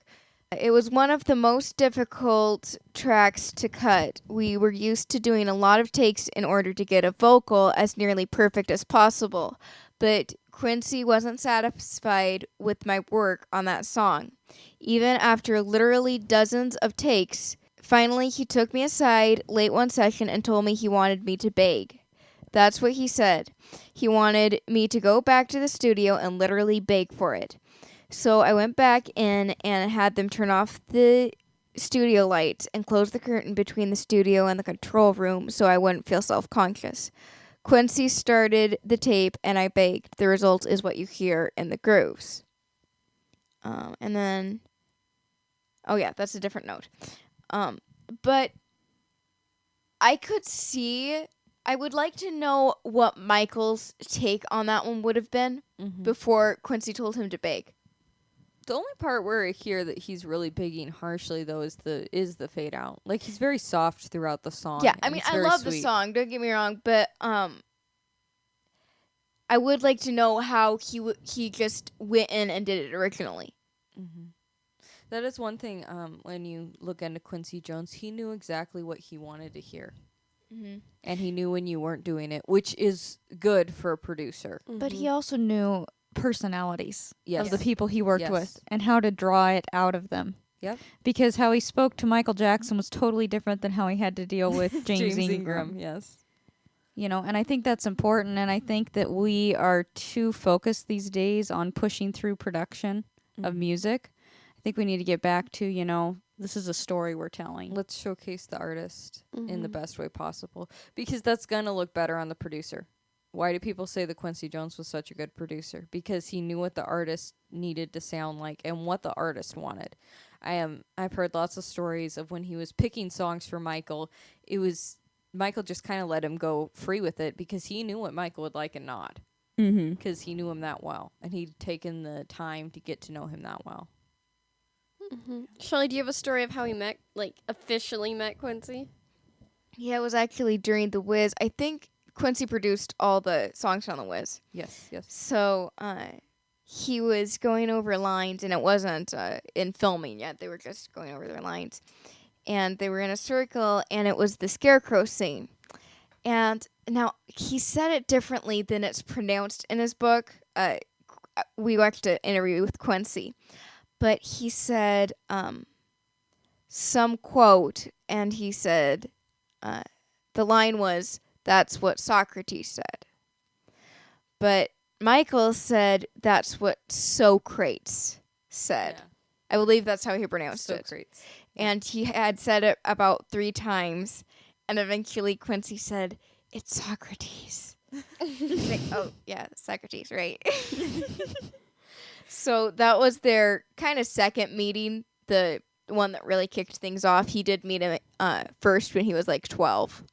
It was one of the most difficult tracks to cut. We were used to doing a lot of takes in order to get a vocal as nearly perfect as possible. But Quincy wasn't satisfied with my work on that song. Even after literally dozens of takes, finally he took me aside late one session and told me he wanted me to beg. That's what he said. He wanted me to go back to the studio and literally beg for it. So I went back in and had them turn off the studio lights and close the curtain between the studio and the control room so I wouldn't feel self-conscious. Quincy started the tape and I begged. The result is what you hear in the grooves. And then, oh yeah, that's a different note. But I could see, I would like to know what Michael's take on that one would have been before Quincy told him to beg. The only part where I hear that he's really begging harshly though is the fade out. Like, he's very soft throughout the song. Yeah, I and mean, it's I very love the sweet. song. Don't get me wrong, but I would like to know how he just went in and did it originally. That is one thing. When you look into Quincy Jones, he knew exactly what he wanted to hear, and he knew when you weren't doing it, which is good for a producer. But he also knew personalities Yes. of the people he worked Yes. with and how to draw it out of them. Yep. Because how he spoke to Michael Jackson was totally different than how he had to deal with James Ingram. Yes. You know, and I think that's important, and I think that we are too focused these days on pushing through production of music. I think we need to get back to, you know, this is a story we're telling. Let's showcase the artist in the best way possible, because that's gonna look better on the producer. Why do people say that Quincy Jones was such a good producer? Because he knew what the artist needed to sound like and what the artist wanted. I've heard lots of stories of when he was picking songs for Michael, Michael just kind of let him go free with it because he knew what Michael would like and not. Because he knew him that well, and he'd taken the time to get to know him that well. Shelly, do you have a story of how he officially met Quincy? Yeah, it was actually during The Wiz. I think Quincy produced all the songs on The Wiz. Yes. So he was going over lines, and it wasn't in filming yet. They were just going over their lines. And they were in a circle, and it was the scarecrow scene. And now he said it differently than it's pronounced in his book. We watched an interview with Quincy, but he said some quote, and he said the line was, "That's what Socrates said." But Michael said that's what Socrates said. Yeah. I believe that's how he pronounced it. Socrates. And he had said it about 3 times, and eventually Quincy said, "It's Socrates." He's like, "Oh, yeah, Socrates, right." So that was their kind of second meeting, the one that really kicked things off. He did meet him first when he was like 12,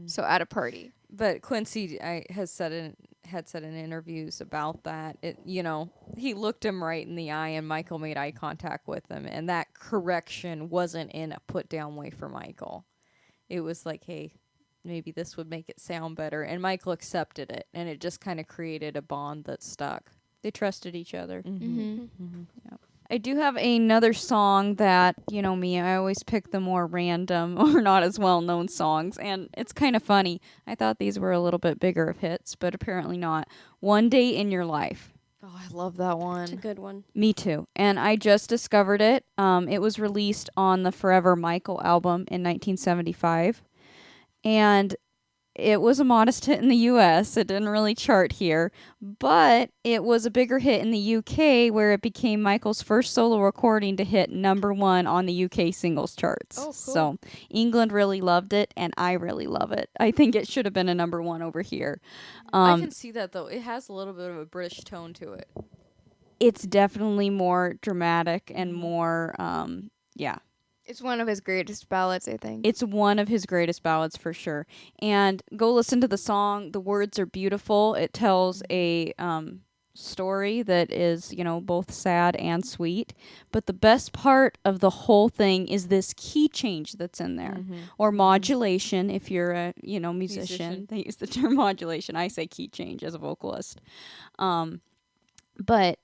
so at a party. But Quincy had said in interviews about that. He looked him right in the eye, and Michael made eye contact with him, and that correction wasn't in a put down way for Michael. It was like, hey, maybe this would make it sound better, and Michael accepted it, and it just kind of created a bond that stuck. They trusted each other. Mm-hmm. I do have another song that, me, I always pick the more random or not as well known songs, and it's kind of funny. I thought these were a little bit bigger of hits, but apparently not. One Day in Your Life. Oh, I love that one. It's a good one. Me too. And I just discovered it. It was released on the Forever Michael album in 1975. And it was a modest hit in the US. It didn't really chart here, but it was a bigger hit in the UK, where it became Michael's first solo recording to hit #1 on the UK singles charts. Oh, cool. So England really loved it, and I really love it. I think it should have been a #1 over here. I can see that, though. It has a little bit of a British tone to it. It's definitely more dramatic and more, yeah. It's one of his greatest ballads, I think. It's one of his greatest ballads for sure. And go listen to the song. The words are beautiful. It tells a story that is, both sad and sweet. But the best part of the whole thing is this key change that's in there, or modulation. If you're a musician, they use the term modulation. I say key change as a vocalist. But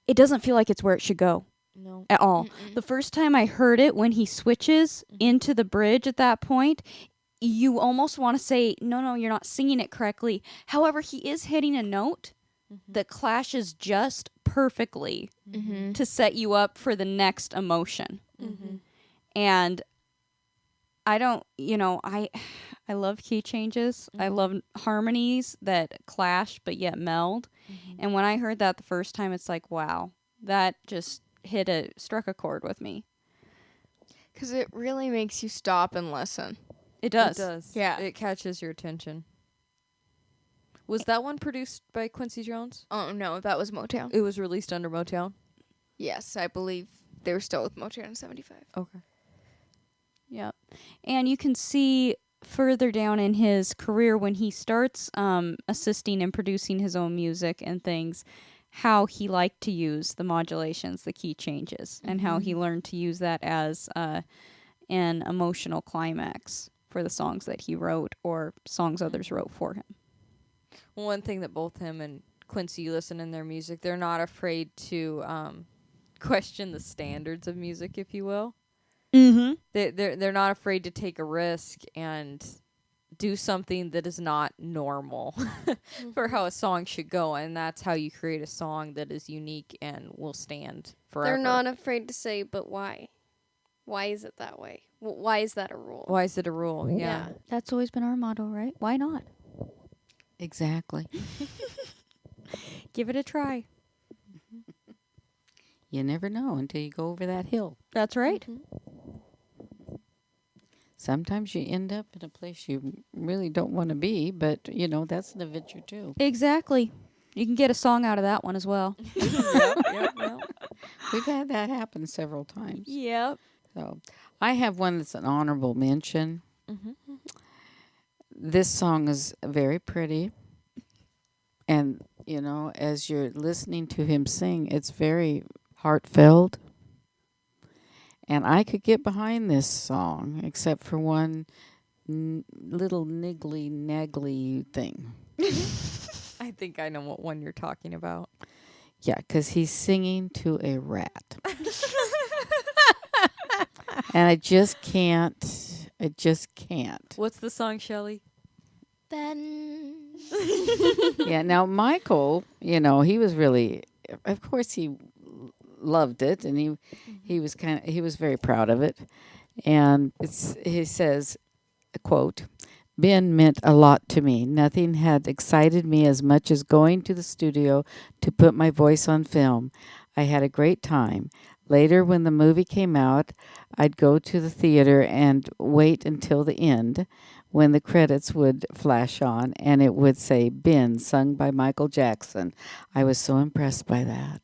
it doesn't feel like it's where it should go. No. At all. The first time I heard it, when he switches into the bridge at that point, you almost want to say, no, you're not singing it correctly. However, he is hitting a note that clashes just perfectly to set you up for the next emotion. And I don't, I love key changes. I love harmonies that clash but yet meld. And when I heard that the first time, it's like, wow, that just struck a chord with me. Because it really makes you stop and listen. It does. It does. Yeah. It catches your attention. Was that one produced by Quincy Jones? Oh, no, that was Motown. It was released under Motown? Yes, I believe they were still with Motown in 75. Okay. Yep. And you can see further down in his career, when he starts assisting and producing his own music and things, how he liked to use the modulations, the key changes, and how he learned to use that as an emotional climax for the songs that he wrote or songs others wrote for him. Well, one thing that both him and Quincy listen in their music, they're not afraid to question the standards of music, if you will. They're not afraid to take a risk and do something that is not normal for how a song should go, and that's how you create a song that is unique and will stand forever. They're not afraid to say, but why? Why is it that way? Why is that a rule? Why is it a rule? Yeah. That's always been our motto, right? Why not? Exactly. Give it a try. You never know until you go over that hill. That's right. Sometimes you end up in a place you really don't want to be, but, that's an adventure too. Exactly. You can get a song out of that one as well. Yep. We've had that happen several times. Yep. So I have one that's an honorable mention. This song is very pretty. And, as you're listening to him sing, it's very heartfelt. And I could get behind this song, except for one little niggly-naggly thing. I think I know what one you're talking about. Yeah, because he's singing to a rat. And I just can't. I just can't. What's the song, Shelly? Ben. Yeah, now Michael, he was really, of course, he loved it, and he was very proud of it. And he says, quote, Ben meant a lot to me. Nothing had excited me as much as going to the studio to put my voice on film. I had a great time. Later, when the movie came out, I'd go to the theater and wait until the end when the credits would flash on and it would say Ben, sung by Michael Jackson. I was so impressed by that.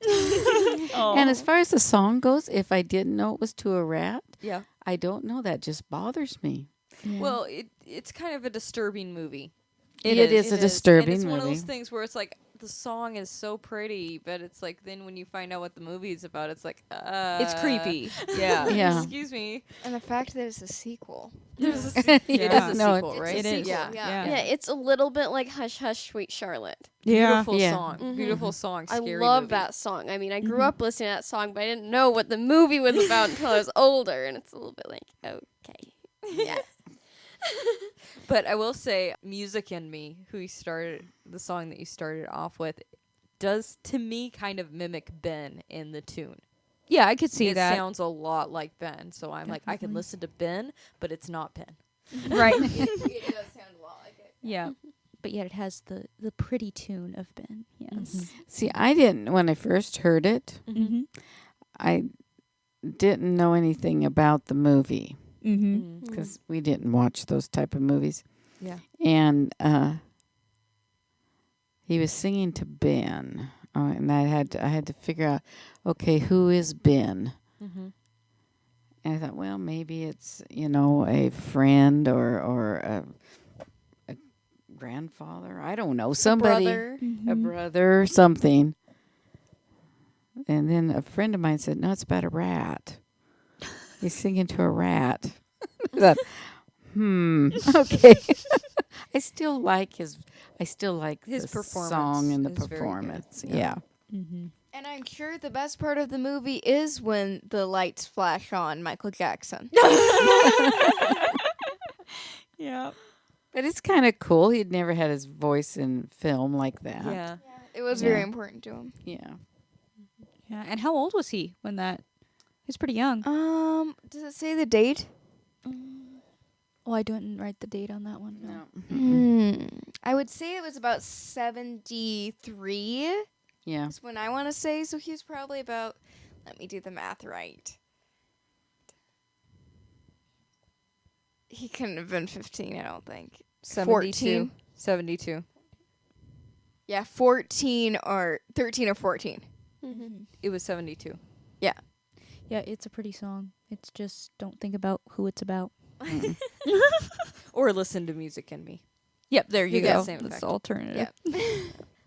And as far as the song goes, if I didn't know it was to a rat, Yeah. I don't know. That just bothers me. Well, it's kind of a disturbing movie. It is a disturbing and it's one of movie. those things where it's like the song is so pretty, but it's like then when you find out what the movie is about, it's like It's creepy. Yeah. Yeah. Excuse me. And the fact that it's a sequel. There's a Yeah. It is a No, sequel, right? It is. Yeah. Yeah, it's a little bit like Hush Hush Sweet Charlotte. Beautiful Yeah. song. Mhm. Beautiful song. I Scary love movie. that song. I mean, I grew up listening to that song, but I didn't know what the movie was about until I was older, and it's a little bit like, okay. Yeah. But I will say, Music in Me, the song that you started off with, does to me kind of mimic Ben in the tune. Yeah, I could see It that. sounds a lot like Ben, so I'm like, I can listen to Ben, but it's not Ben. Right. It does sound a lot like it. Yeah. But yet it has the pretty tune of Ben. Yes. See, I didn't, when I first heard it, Mm-hmm. I didn't know anything about the movie Mm-hmm. because we didn't watch those type of movies. Yeah. And he was singing to Ben, and I had to figure out, okay, who is Ben? Mm-hmm. And I thought, well, maybe it's a friend or a grandfather. I don't know, somebody, Brother. a brother, something. And then a friend of mine said, "No, it's about a rat. He's singing to a rat." I thought, okay. I still like his the performance song and the is very good. performance. Yeah. Yeah. Mm-hmm. And I'm sure the best part of the movie is when the lights flash on Michael Jackson. Yeah. But it's kind of cool. He'd never had his voice in film like that. Yeah. It was very Yeah. important to him. Yeah. Yeah. And how old was he when that? He was pretty young. Does it say the date? Oh, I didn't write the date on that one. No. I would say it was about 73. Yeah. That's when I want to say. So he was probably about, let me do the math right. He couldn't have been 15, I don't think. 72. 72. Yeah, 14 or 13 or 14. Mm-hmm. It was 72. Yeah, it's a pretty song. It's just don't think about who it's about. Or listen to Music in Me. Yep, there you You get go. the same That's effect. the alternative.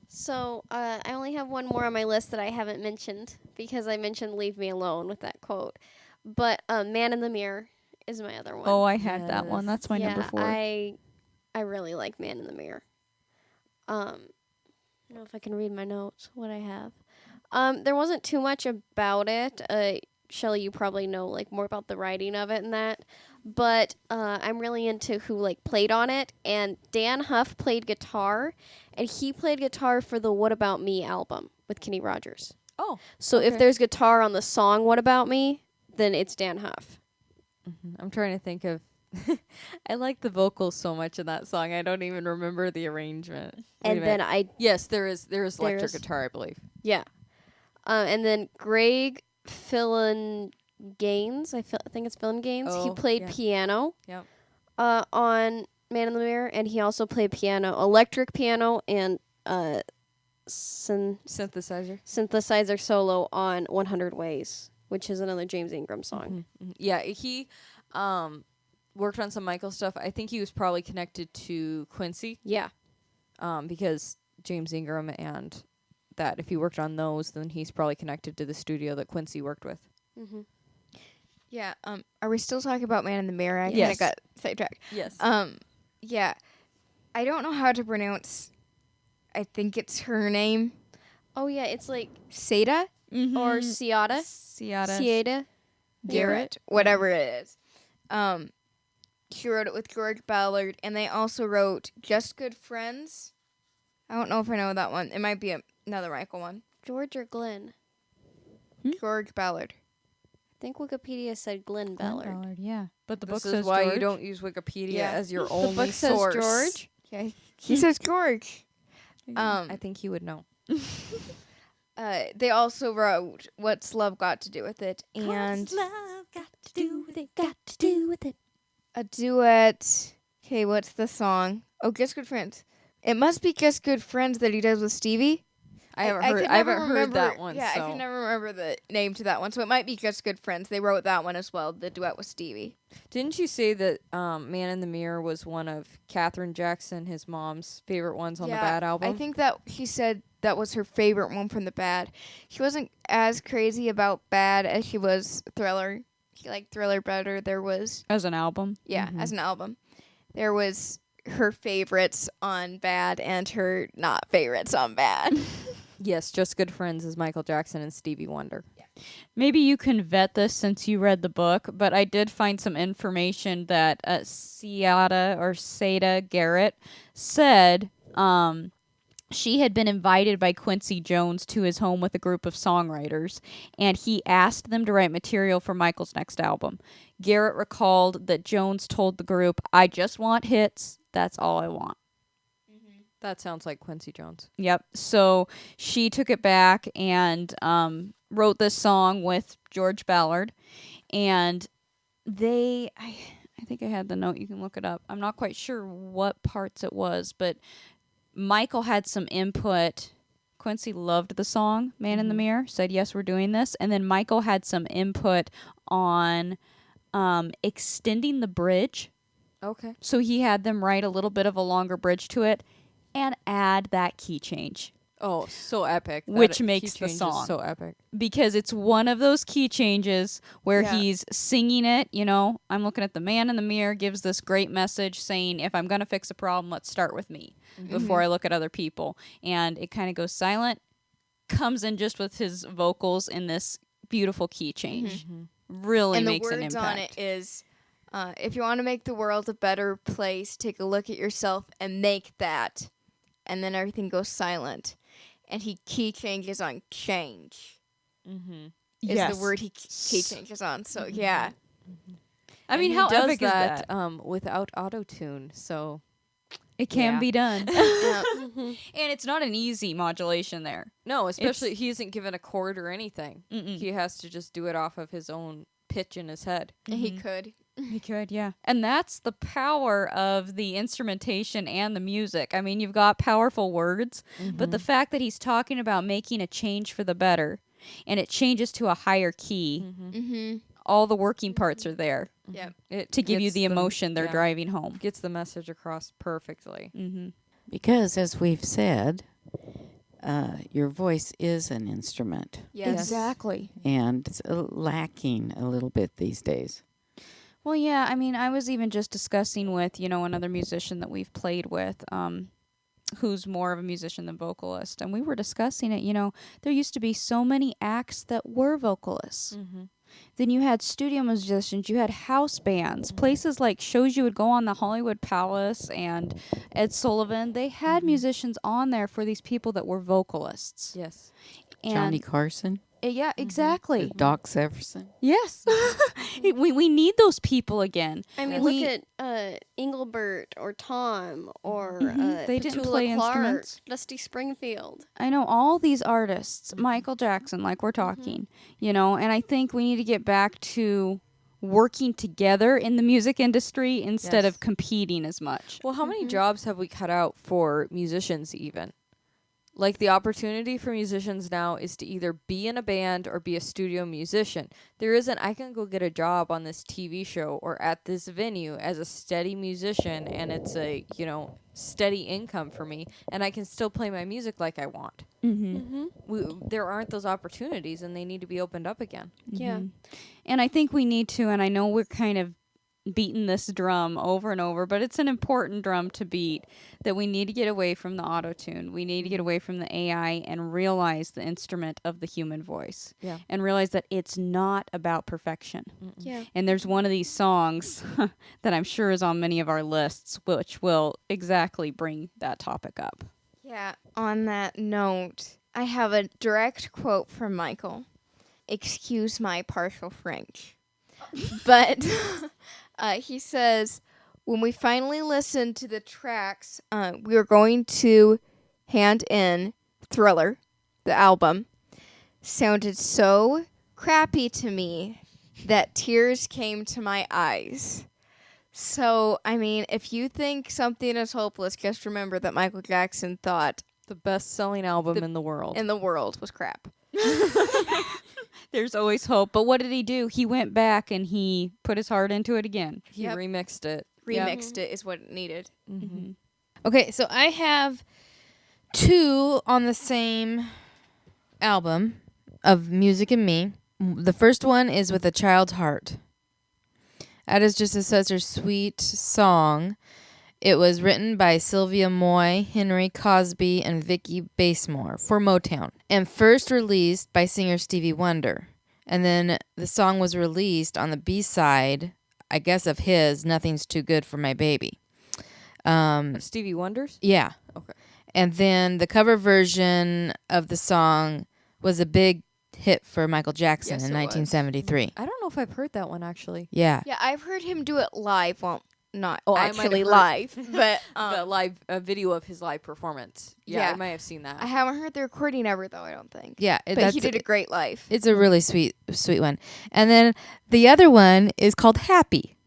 So I only have one more on my list that I haven't mentioned because I mentioned "Leave Me Alone" with that quote. But "Man in the Mirror" is my other one. Oh, I had that one. Yes. That's my number 4. I really like "Man in the Mirror." I don't know if I can read my notes. What I have. There wasn't too much about it. Shelly, you probably know like more about the writing of it and that. But I'm really into who like played on it. And Dan Huff played guitar, and he played guitar for the "What About Me" album with Kenny Rogers. Oh. So if Okay. there's guitar on the song "What About Me," then it's Dan Huff. I'm trying to think of. I like the vocals so much in that song. I don't even remember the arrangement. Wait a And then minute. Yes, there is electric is. guitar, I believe. yeah. And then Greg Gaines, I think it's Gaines. He Oh, played yeah. piano. Yep. On "Man in the Mirror," and he also played electric piano, and Synthesizer. synthesizer solo on "100 Ways," which is another James Ingram song. Yeah, he worked on some Michael stuff. I think he was probably connected to Quincy Yeah. because James Ingram and that if he worked on those, then he's probably connected to the studio that Quincy worked with. Mm-hmm. Yeah. Are we still talking about Man in the Mirror? I kind Yes. of got sidetracked. Yes. Yeah. I don't know how to pronounce. I think it's her name. Oh yeah, it's like Seda? or Ciata. Ciata. Garrett, whatever it is. She wrote it with George Ballard, and they also wrote Just Good Friends. I don't know if I know that one. It might be another Michael one. George or Glenn? George Ballard. I think Wikipedia said Glenn Ballard. Yeah, but the book This says is why George. you don't use Wikipedia Yeah. as your The only book says source. George. Yeah, he says George. I think he would know. They also wrote What's Love Got to Do with It and Love got to do with it. Got to do with it. a duet. Okay, what's the song? Oh, Just Good Friends. It must be Just Good Friends that he does with Stevie. I haven't could heard. I never haven't heard remember- that one. Yeah, so. I can never remember the name to that one, so it might be Just Good Friends. They wrote that one as well, the duet with Stevie. Didn't you say that "Man in the Mirror" was one of Katherine Jackson, his mom's favorite ones on the Bad album? I think that she said that was her favorite one from the Bad. She wasn't as crazy about Bad as she was Thriller. She liked Thriller better. There was, as an album. as an album. There was her favorites on Bad and her not favorites on Bad. Yes, Just Good Friends is Michael Jackson and Stevie Wonder. Maybe you can vet this since you read the book, but I did find some information that Seda Garrett said she had been invited by Quincy Jones to his home with a group of songwriters, and he asked them to write material for Michael's next album. Garrett recalled that Jones told the group, "I just want hits. That's all I want." That sounds like Quincy Jones. Yep. So she took it back and wrote this song with George Ballard, and I think I had the note. You can look it up. I'm not quite sure what parts it was, but Michael had some input. Quincy loved the song "Man in the Mirror," said yes, we're doing this, and then Michael had some input on extending the bridge. Okay. So he had them write a little bit of a longer bridge to it and add that key change, Oh, so epic. Which That makes key the change is song. so epic. because it's one of those key changes where Yeah. he's singing it. I'm looking at the man in the mirror, gives this great message saying, if I'm going to fix a problem, let's start with me before I look at other people. And it kind of goes silent, comes in just with his vocals in this beautiful key change. Really and the makes an words impact. on it is, if you want to make the world a better place, take a look at yourself and make that. And then everything goes silent. And he key changes on change. Mm-hmm. Is Yes. the word he key changes on. So, yeah. I mean, he how does epic that, is that? Without auto-tune, so It can yeah. be done. Yeah. And it's not an easy modulation there. no, especially he isn't given a chord or anything. Mm-mm. He has to just do it off of his own pitch in his head. And he could. He could, yeah. And that's the power of the instrumentation and the music. I mean, you've got powerful words, but the fact that he's talking about making a change for the better and it changes to a higher key, Mm-hmm. all the working parts are there Yep. It to give you gets the emotion they're yeah, driving home. Gets the message across perfectly. Mm-hmm. Because, as we've said, your voice is an instrument, Yes. Exactly. and it's lacking a little bit these days. Well, yeah, I mean, I was even just discussing with, another musician that we've played with, who's more of a musician than vocalist, and we were discussing it, there used to be so many acts that were vocalists. Mm-hmm. Then you had studio musicians, you had house bands, places like shows you would go on the Hollywood Palace and Ed Sullivan, they had musicians on there for these people that were vocalists. Yes. And Johnny Carson, yeah, exactly. Doc Severson. Yes. we need those people again. I mean, We- look at Engelbert or Tom or They didn't Petula play Clark, instruments. Dusty Springfield. I know all these artists, Michael Jackson, like we're talking, and I think we need to get back to working together in the music industry instead Yes. of competing as much. Well, how many jobs have we cut out for musicians even? Like, the opportunity for musicians now is to either be in a band or be a studio musician. There isn't, I can go get a job on this TV show or at this venue as a steady musician, and it's a, steady income for me, and I can still play my music like I want. There aren't those opportunities, and they need to be opened up again. Yeah. And I think we need to, and I know we're kind of beaten this drum over and over, but it's an important drum to beat, that we need to get away from the auto-tune. We need to get away from the AI and realize the instrument of the human voice. Yeah. And realize that it's not about perfection. Yeah. And there's one of these songs that I'm sure is on many of our lists, which will exactly bring that topic up. Yeah, on that note, I have a direct quote from Michael. Excuse my partial French. But he says, when we finally listened to the tracks, we were going to hand in Thriller, the album. Sounded so crappy to me that tears came to my eyes. So, I mean, if you think something is hopeless, just remember that Michael Jackson thought The best-selling album in the world. in the world was crap. There's always hope. But what did he do? He went back and he put his heart into it again. He Yep. remixed it. Remixed it is what it needed. Mm-hmm. Okay, so I have 2 on the same album of Music and Me. The first one is With a Child's Heart. That is just such a sweet song. It was written by Sylvia Moy, Henry Cosby, and Vicki Basemore for Motown, and first released by singer Stevie Wonder. And then the song was released on the B-side, I guess, of his Nothing's Too Good for My Baby. Stevie Wonder's? Yeah. Okay. And then the cover version of the song was a big hit for Michael Jackson Yes, in it was. 1973. I don't know if I've heard that one, actually. Yeah. Yeah, I've heard him do it live. Well, not Oh, I might have actually heard- live, but The live video of his live performance. Yeah, Yeah. I might have seen that. I haven't heard the recording ever, though, I don't think. Yeah. But he did a great live. It's a really sweet one. And then the other one is called Happy.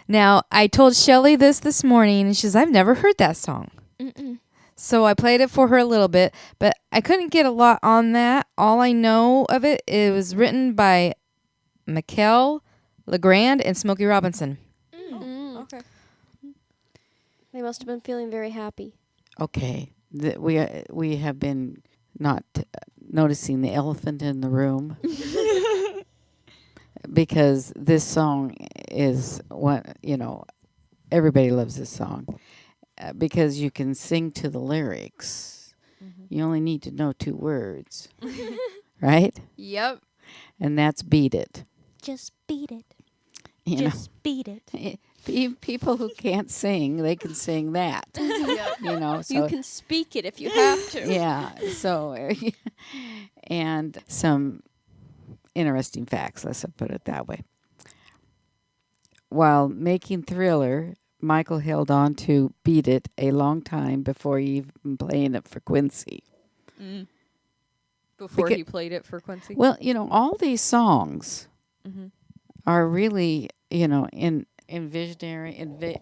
Now, I told Shelly this morning, and she says, I've never heard that song. Mm-mm. So I played it for her a little bit, but I couldn't get a lot on that. All I know of it was written by Mikel Legrand and Smokey Robinson. Mm. Okay. They must have been feeling very happy. Okay, we have been not noticing the elephant in the room because this song is what everybody loves this song because you can sing to the lyrics. You only need to know 2 words, right? Yep. And that's "Beat It." Just beat it. You know? Just beat it. People who can't sing, they can sing that. Yep. So You can speak it if you have to. yeah. So, and some interesting facts. Let's put it that way. While making Thriller, Michael held on to "Beat It" a long time before even playing it for Quincy. Before Beca- he played it for Quincy. Well, all these songs Mm-hmm. are really, in visionary,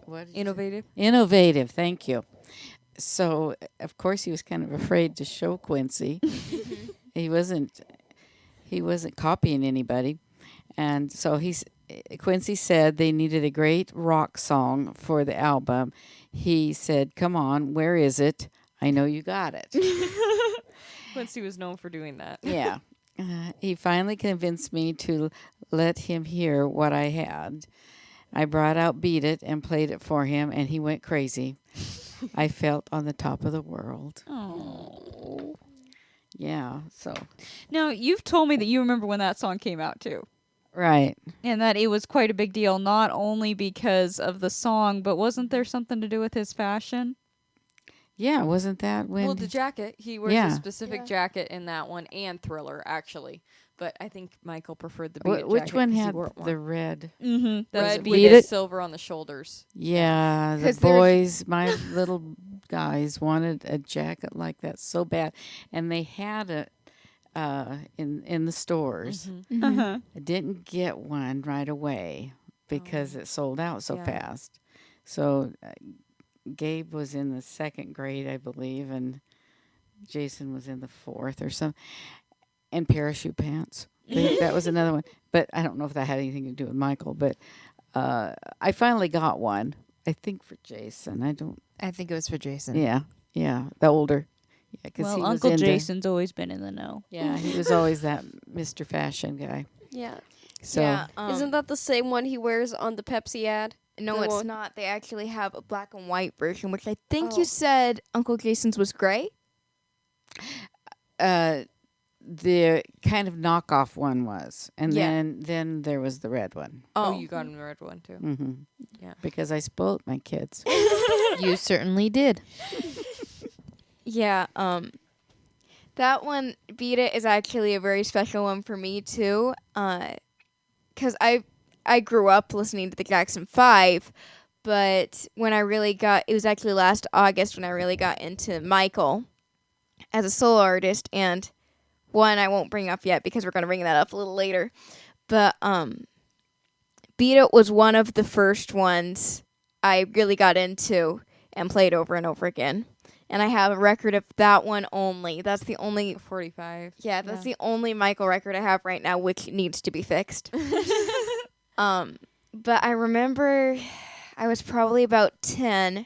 what is it? Innovative. Innovative, thank you. So, of course, he was kind of afraid to show Quincy. He wasn't copying anybody. And so Quincy said they needed a great rock song for the album. He said, "Come on, where is it? I know you got it." Quincy was known for doing that. Yeah. He finally convinced me to let him hear what I had. I brought out "Beat It" and played it for him, and he went crazy. I felt on the top of the world. Oh. Yeah, so. Now, you've told me that you remember when that song came out, too. Right. And that it was quite a big deal, not only because of the song, but wasn't there something to do with his fashion? Yeah, wasn't that when... Well, the jacket. He wears Yeah. a specific jacket in that one and Thriller, actually. But I think Michael preferred the Beat It which jacket one 'cause he had wore it more. the red? Mm-hmm. Red with Beat the It? silver on the shoulders. Yeah, the 'Cause there's- boys, my little guys, wanted a jacket like that so bad. And they had it in the stores. Mm-hmm. Uh-huh. I didn't get one right away because it sold out so Yeah. fast. So Gabe was in the 2nd grade, I believe, and Jason was in the 4th or something. And parachute pants. That was another one. But I don't know if that had anything to do with Michael. But I finally got one. I think for Jason. I think it was for Jason. Yeah, the older. Yeah, 'cause Well, he was Uncle into- Jason's always been in the know. Yeah, he was always that Mr. Fashion guy. Yeah. So yeah, Isn't that the same one he wears on the Pepsi ad? no, the it's one- not. They actually have a black and white version, which I think Oh. you said Uncle Jason's was gray. the kind of knockoff one was, and Yeah. then there was the red one. Oh, you got him the red one too. Mm-hmm. Yeah. Because I spoiled my kids. You certainly did. Yeah, that one, Beat It, is actually a very special one for me too. 'Cause I grew up listening to the Jackson 5, but when I really got, it was actually last August when I really got into Michael as a solo artist, and one I won't bring up yet because we're going to bring that up a little later. But Beat It was one of the first ones I really got into and played over and over again. And I have a record of that one only. That's the only 45. that's the only Michael record I have right now, which needs to be fixed. But I remember I was probably about 10,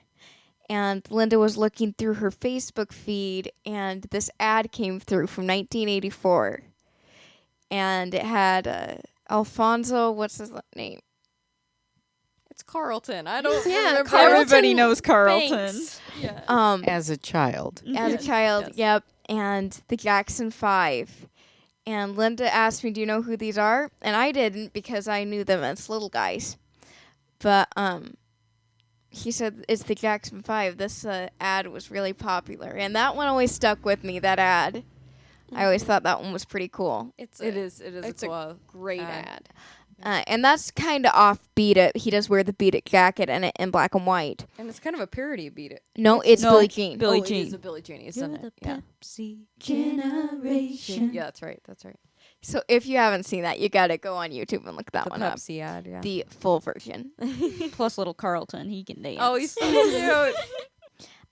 and Linda was looking through her Facebook feed, and this ad came through from 1984. And it had Alfonso, what's his name? It's Carlton. I don't Yeah, remember. Carlton Everybody knows Carlton. Banks. Yeah. As a child. As a Yes, child, yes. yep. And the Jackson 5. And Linda asked me, do you know who these are? And I didn't because I knew them as little guys. But he said, it's the Jackson 5. This ad was really popular. And that one always stuck with me, that ad. I always thought that one was pretty cool. It is. It's a a cool great ad. ad. And that's kind of off Beat It. He does wear the Beat It jacket and it in black and white. And it's kind of a parody of Beat It. No, it's No, Billie Jean. Billie It Jean. is a Billie Jean, isn't it? Yeah. Pepsi Generation. Yeah, that's right. That's right. So if you haven't seen that, you got to go on YouTube and look that The one up. Pepsi ad, yeah. The full version. Plus little Carlton, he can dance. Oh, he's so cute.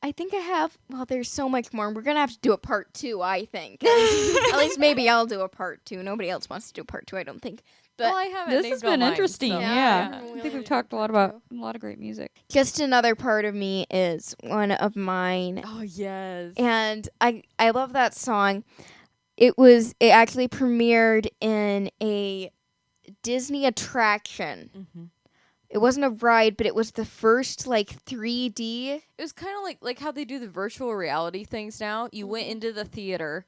I think I have. Well, there's so much more. We're gonna have to do a part 2. I think. At least maybe I'll do a part 2. Nobody else wants to do a part 2. I don't think. But well, I haven't. This named has all been mine, interesting. so- Yeah. Yeah. I think we've talked a lot about a lot of great music. just another part of me is one of mine, Oh yes. and I love that song. It actually premiered in a Disney attraction. Mhm. It wasn't a ride, but it was the first like 3D. It was kind of like how they do the virtual reality things now. You went into the theater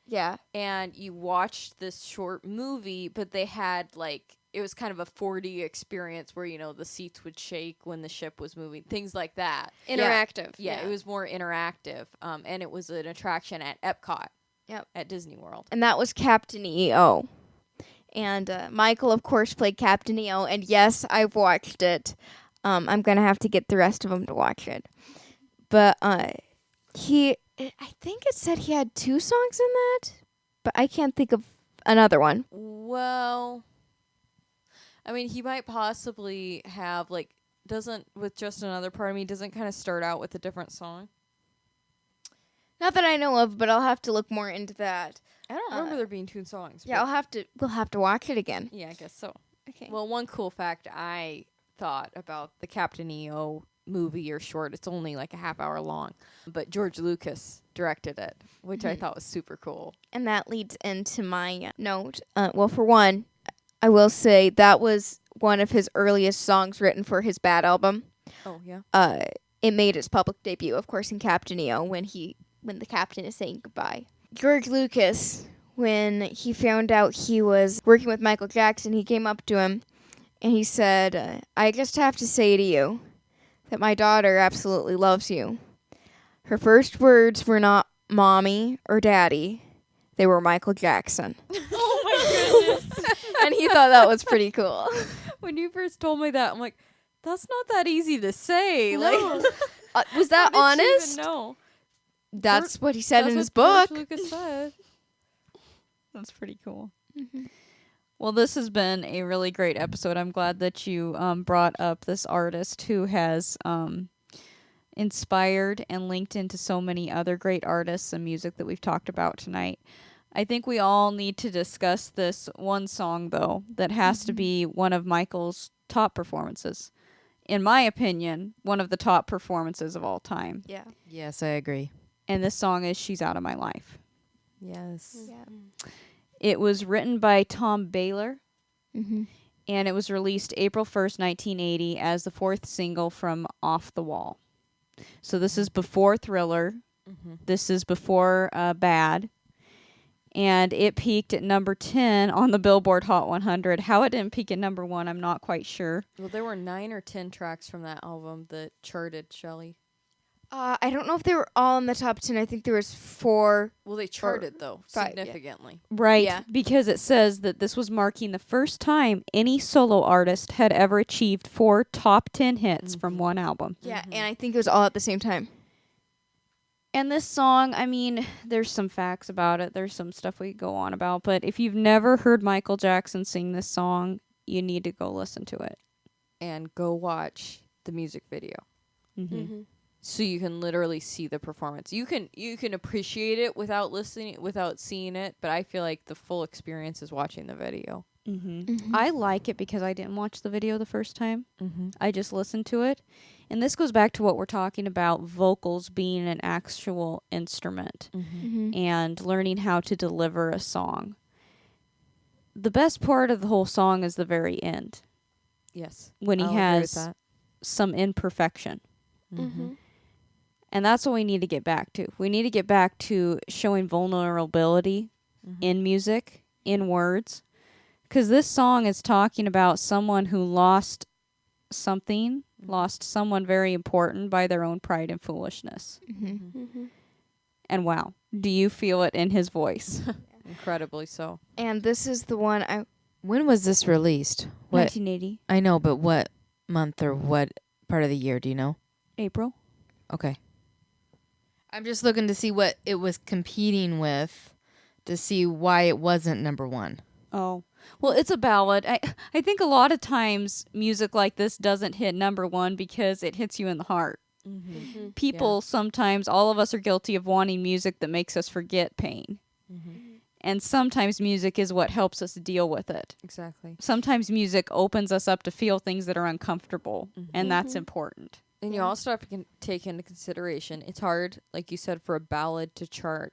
Yeah. and you watched this short movie, but they had like it was kind of a 4D experience where the seats would shake when the ship was moving, things like that. Interactive. Yeah, it was more interactive, and it was an attraction at Epcot. Yep. At Disney World. And that was Captain EO. And Michael, of course, played Captain EO. And yes, I've watched it. I'm going to have to get the rest of them to watch it. But I think it said he had 2 songs in that. But I can't think of another one. Well, I mean, he might possibly have doesn't with Just Another Part of Me doesn't kind of start out with a different song. Not that I know of, but I'll have to look more into that. I don't remember there being 2 songs. Yeah, but- we'll have to watch it again. yeah, I guess so. Okay. Well, one cool fact I thought about the Captain EO movie or short, it's only like a half hour long, but George Lucas directed it, which I thought was super cool. And that leads into my note. Well, for one, I will say that was one of his earliest songs written for his Bad album. Oh, yeah. It made its public debut, of course, in Captain EO when the captain is saying goodbye. George Lucas, when he found out he was working with Michael Jackson, he came up to him and he said, I just have to say to you that my daughter absolutely loves you. Her first words were not mommy or daddy. They were Michael Jackson. Oh, my goodness. And he thought that was pretty cool. When you first told me that, I'm like, that's not that easy to say. No. Like, Was that how did you even honest? know? That's what he said That's in what his book. George Lucas said. That's pretty cool. Well, this has been a really great episode. I'm glad that you brought up this artist who has inspired and linked into so many other great artists and music that we've talked about tonight. I think we all need to discuss this one song, though, that has to be one of Michael's top performances. In my opinion, one of the top performances of all time. Yeah. Yes, I agree. And this song is She's Out of My Life. Yes. Yeah. It was written by Tom Baylor, Mm-hmm. And it was released April 1st, 1980 as the fourth single from Off the Wall. So this is before Thriller. This is before Bad. And it peaked at number 10 on the Billboard Hot 100. How it didn't peak at number 1, I'm not quite sure. Well, there were 9 or 10 tracks from that album that charted, Shelly. I don't know if they were all in the top 10. I think there was 4. Well, they charted, though, 5, yeah. significantly. Right, Yeah. because it says that this was marking the first time any solo artist had ever achieved 4 top 10 hits from one album. Yeah, and I think it was all at the same time. And this song, I mean, there's some facts about it. There's some stuff we could go on about. But if you've never heard Michael Jackson sing this song, you need to go listen to it. And go watch the music video. So you can literally see the performance. You can appreciate it without seeing it, but I feel like the full experience is watching the video. I like it because I didn't watch the video the first time. I just listened to it. And this goes back to what we're talking about, vocals being an actual instrument and learning how to deliver a song. The best part of the whole song is the very end, Yes. when he I'll agree with has that. some imperfection. And that's what we need to get back to. We need to get back to showing vulnerability in music, in words. Because this song is talking about someone who lost something, lost someone very important by their own pride and foolishness. And wow, do you feel it in his voice? Incredibly so. And this is the one When was this released? What 1980, I know, but what month or what part of the year? Do you know? April. Okay. I'm just looking to see what it was competing with, to see why it wasn't number 1. Oh. Well, it's a ballad. I think a lot of times music like this doesn't hit number 1 because it hits you in the heart. People sometimes, all of us are guilty of wanting music that makes us forget pain. And sometimes music is what helps us deal with it. Exactly. Sometimes music opens us up to feel things that are uncomfortable, and that's important. And you also have to take into consideration, it's hard, like you said, for a ballad to chart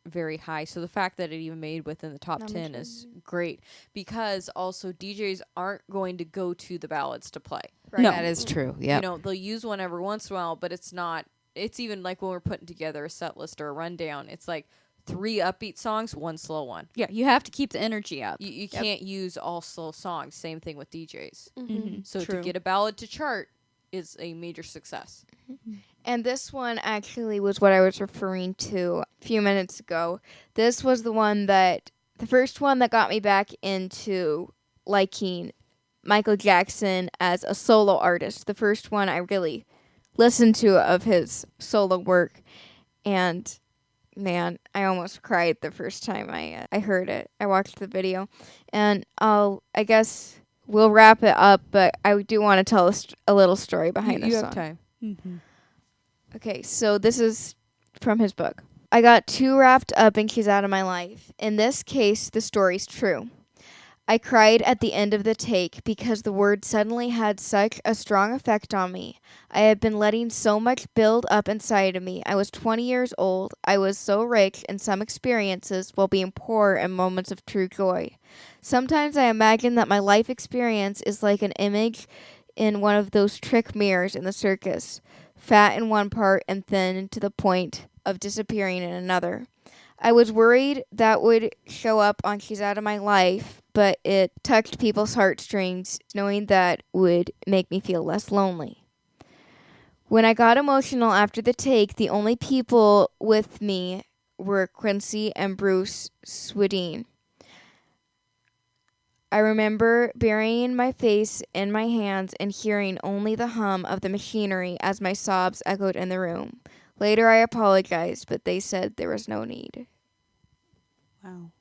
very high. So the fact that it even made within the top 10 is great, because also DJs aren't going to go to the ballads to play. No. That is true. Yeah. You know, they'll use one every once in a while, but it's not, it's even like when we're putting together a set list or a rundown, it's like 3 upbeat songs, 1 slow one. Yeah, you have to keep the energy up. You can't use all slow songs. Same thing with DJs. So True. to get a ballad to chart is a major success. And this one actually was what I was referring to a few minutes ago. This was the first one that got me back into liking Michael Jackson as a solo artist. The first one I really listened to of his solo work. And man, I almost cried the first time I heard it. I watched the video. And I guess we'll wrap it up, but I do want to tell a little story behind this You song. have time. Okay, so this is from his book. I got too wrapped up in She's Out of My Life. In this case, the story's true. I cried at the end of the take because the word suddenly had such a strong effect on me. I had been letting so much build up inside of me. I was 20 years old. I was so rich in some experiences while being poor in moments of true joy. Sometimes I imagine that my life experience is like an image in one of those trick mirrors in the circus, fat in one part and thin to the point of disappearing in another. I was worried that would show up on She's Out of My Life, but it touched people's heartstrings, knowing that would make me feel less lonely. When I got emotional after the take, the only people with me were Quincy and Bruce Swedien. I remember burying my face in my hands and hearing only the hum of the machinery as my sobs echoed in the room. Later I apologized, but they said there was no need. Wow.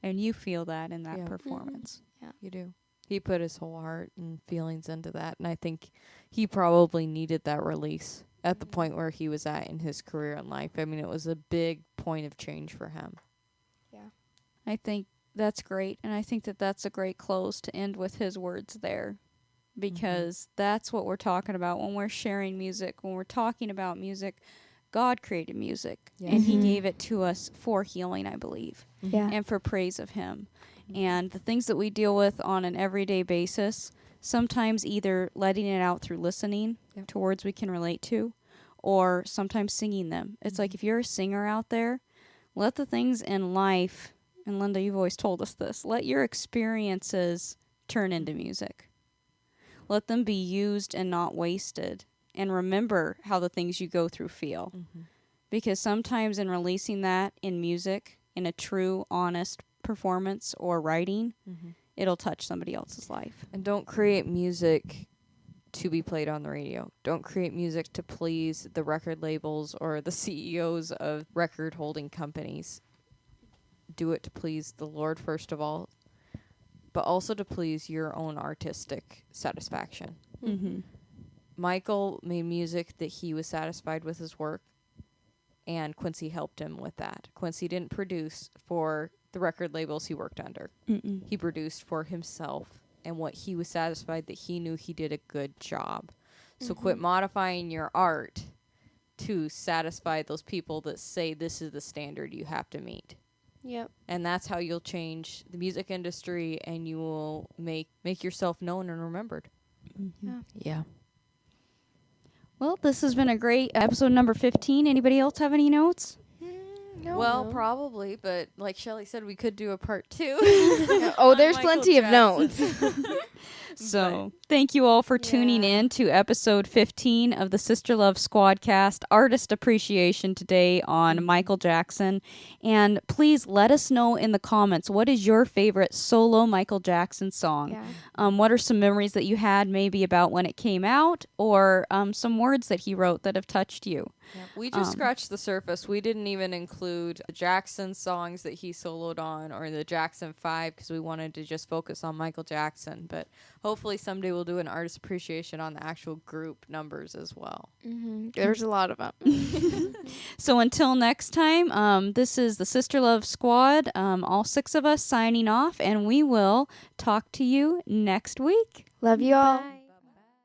And you feel that in that performance. You do. He put his whole heart and feelings into that, and I think he probably needed that release at the point where he was at in his career and life. I mean, it was a big point of change for him. I think that's great, and I think that that's a great close to end with his words there, because that's what we're talking about when we're sharing music, when we're talking about music. God created music, and he gave it to us for healing, I believe, Yeah. and for praise of him. And the things that we deal with on an everyday basis, sometimes either letting it out through listening Yep. to words we can relate to, or sometimes singing them. It's like if you're a singer out there, let the things in life, and Linda, you've always told us this, let your experiences turn into music. Let them be used and not wasted. And remember how the things you go through feel. Because sometimes in releasing that in music, in a true, honest performance or writing, it'll touch somebody else's life. And don't create music to be played on the radio. Don't create music to please the record labels or the CEOs of record holding companies. Do it to please the Lord first of all, but also to please your own artistic satisfaction. Michael made music that he was satisfied with his work, and Quincy helped him with that. Quincy didn't produce for the record labels he worked under. He produced for himself and what he was satisfied that he knew he did a good job. So quit modifying your art to satisfy those people that say this is the standard you have to meet. Yep. And that's how you'll change the music industry, and you will make yourself known and remembered. Yeah. Well, this has been a great episode number 15. Anybody else have any notes? Well, probably, but like Shelly said, we could do a part 2. Oh, there's Michael plenty of Jackson. notes. So, thank you all for tuning in to episode 15 of the Sister Luv Squadcast Artist Appreciation today on Michael Jackson. And please let us know in the comments, what is your favorite solo Michael Jackson song? Yeah. What are some memories that you had maybe about when it came out, or some words that he wrote that have touched you? We just scratched the surface. We didn't even include the Jackson songs that he soloed on or the Jackson 5 because we wanted to just focus on Michael Jackson. But hopefully someday we'll do an artist appreciation on the actual group numbers as well. There's a lot of them. So until next time, this is the Sister Luv Squad, all 6 of us signing off, and we will talk to you next week. Love you all. Bye.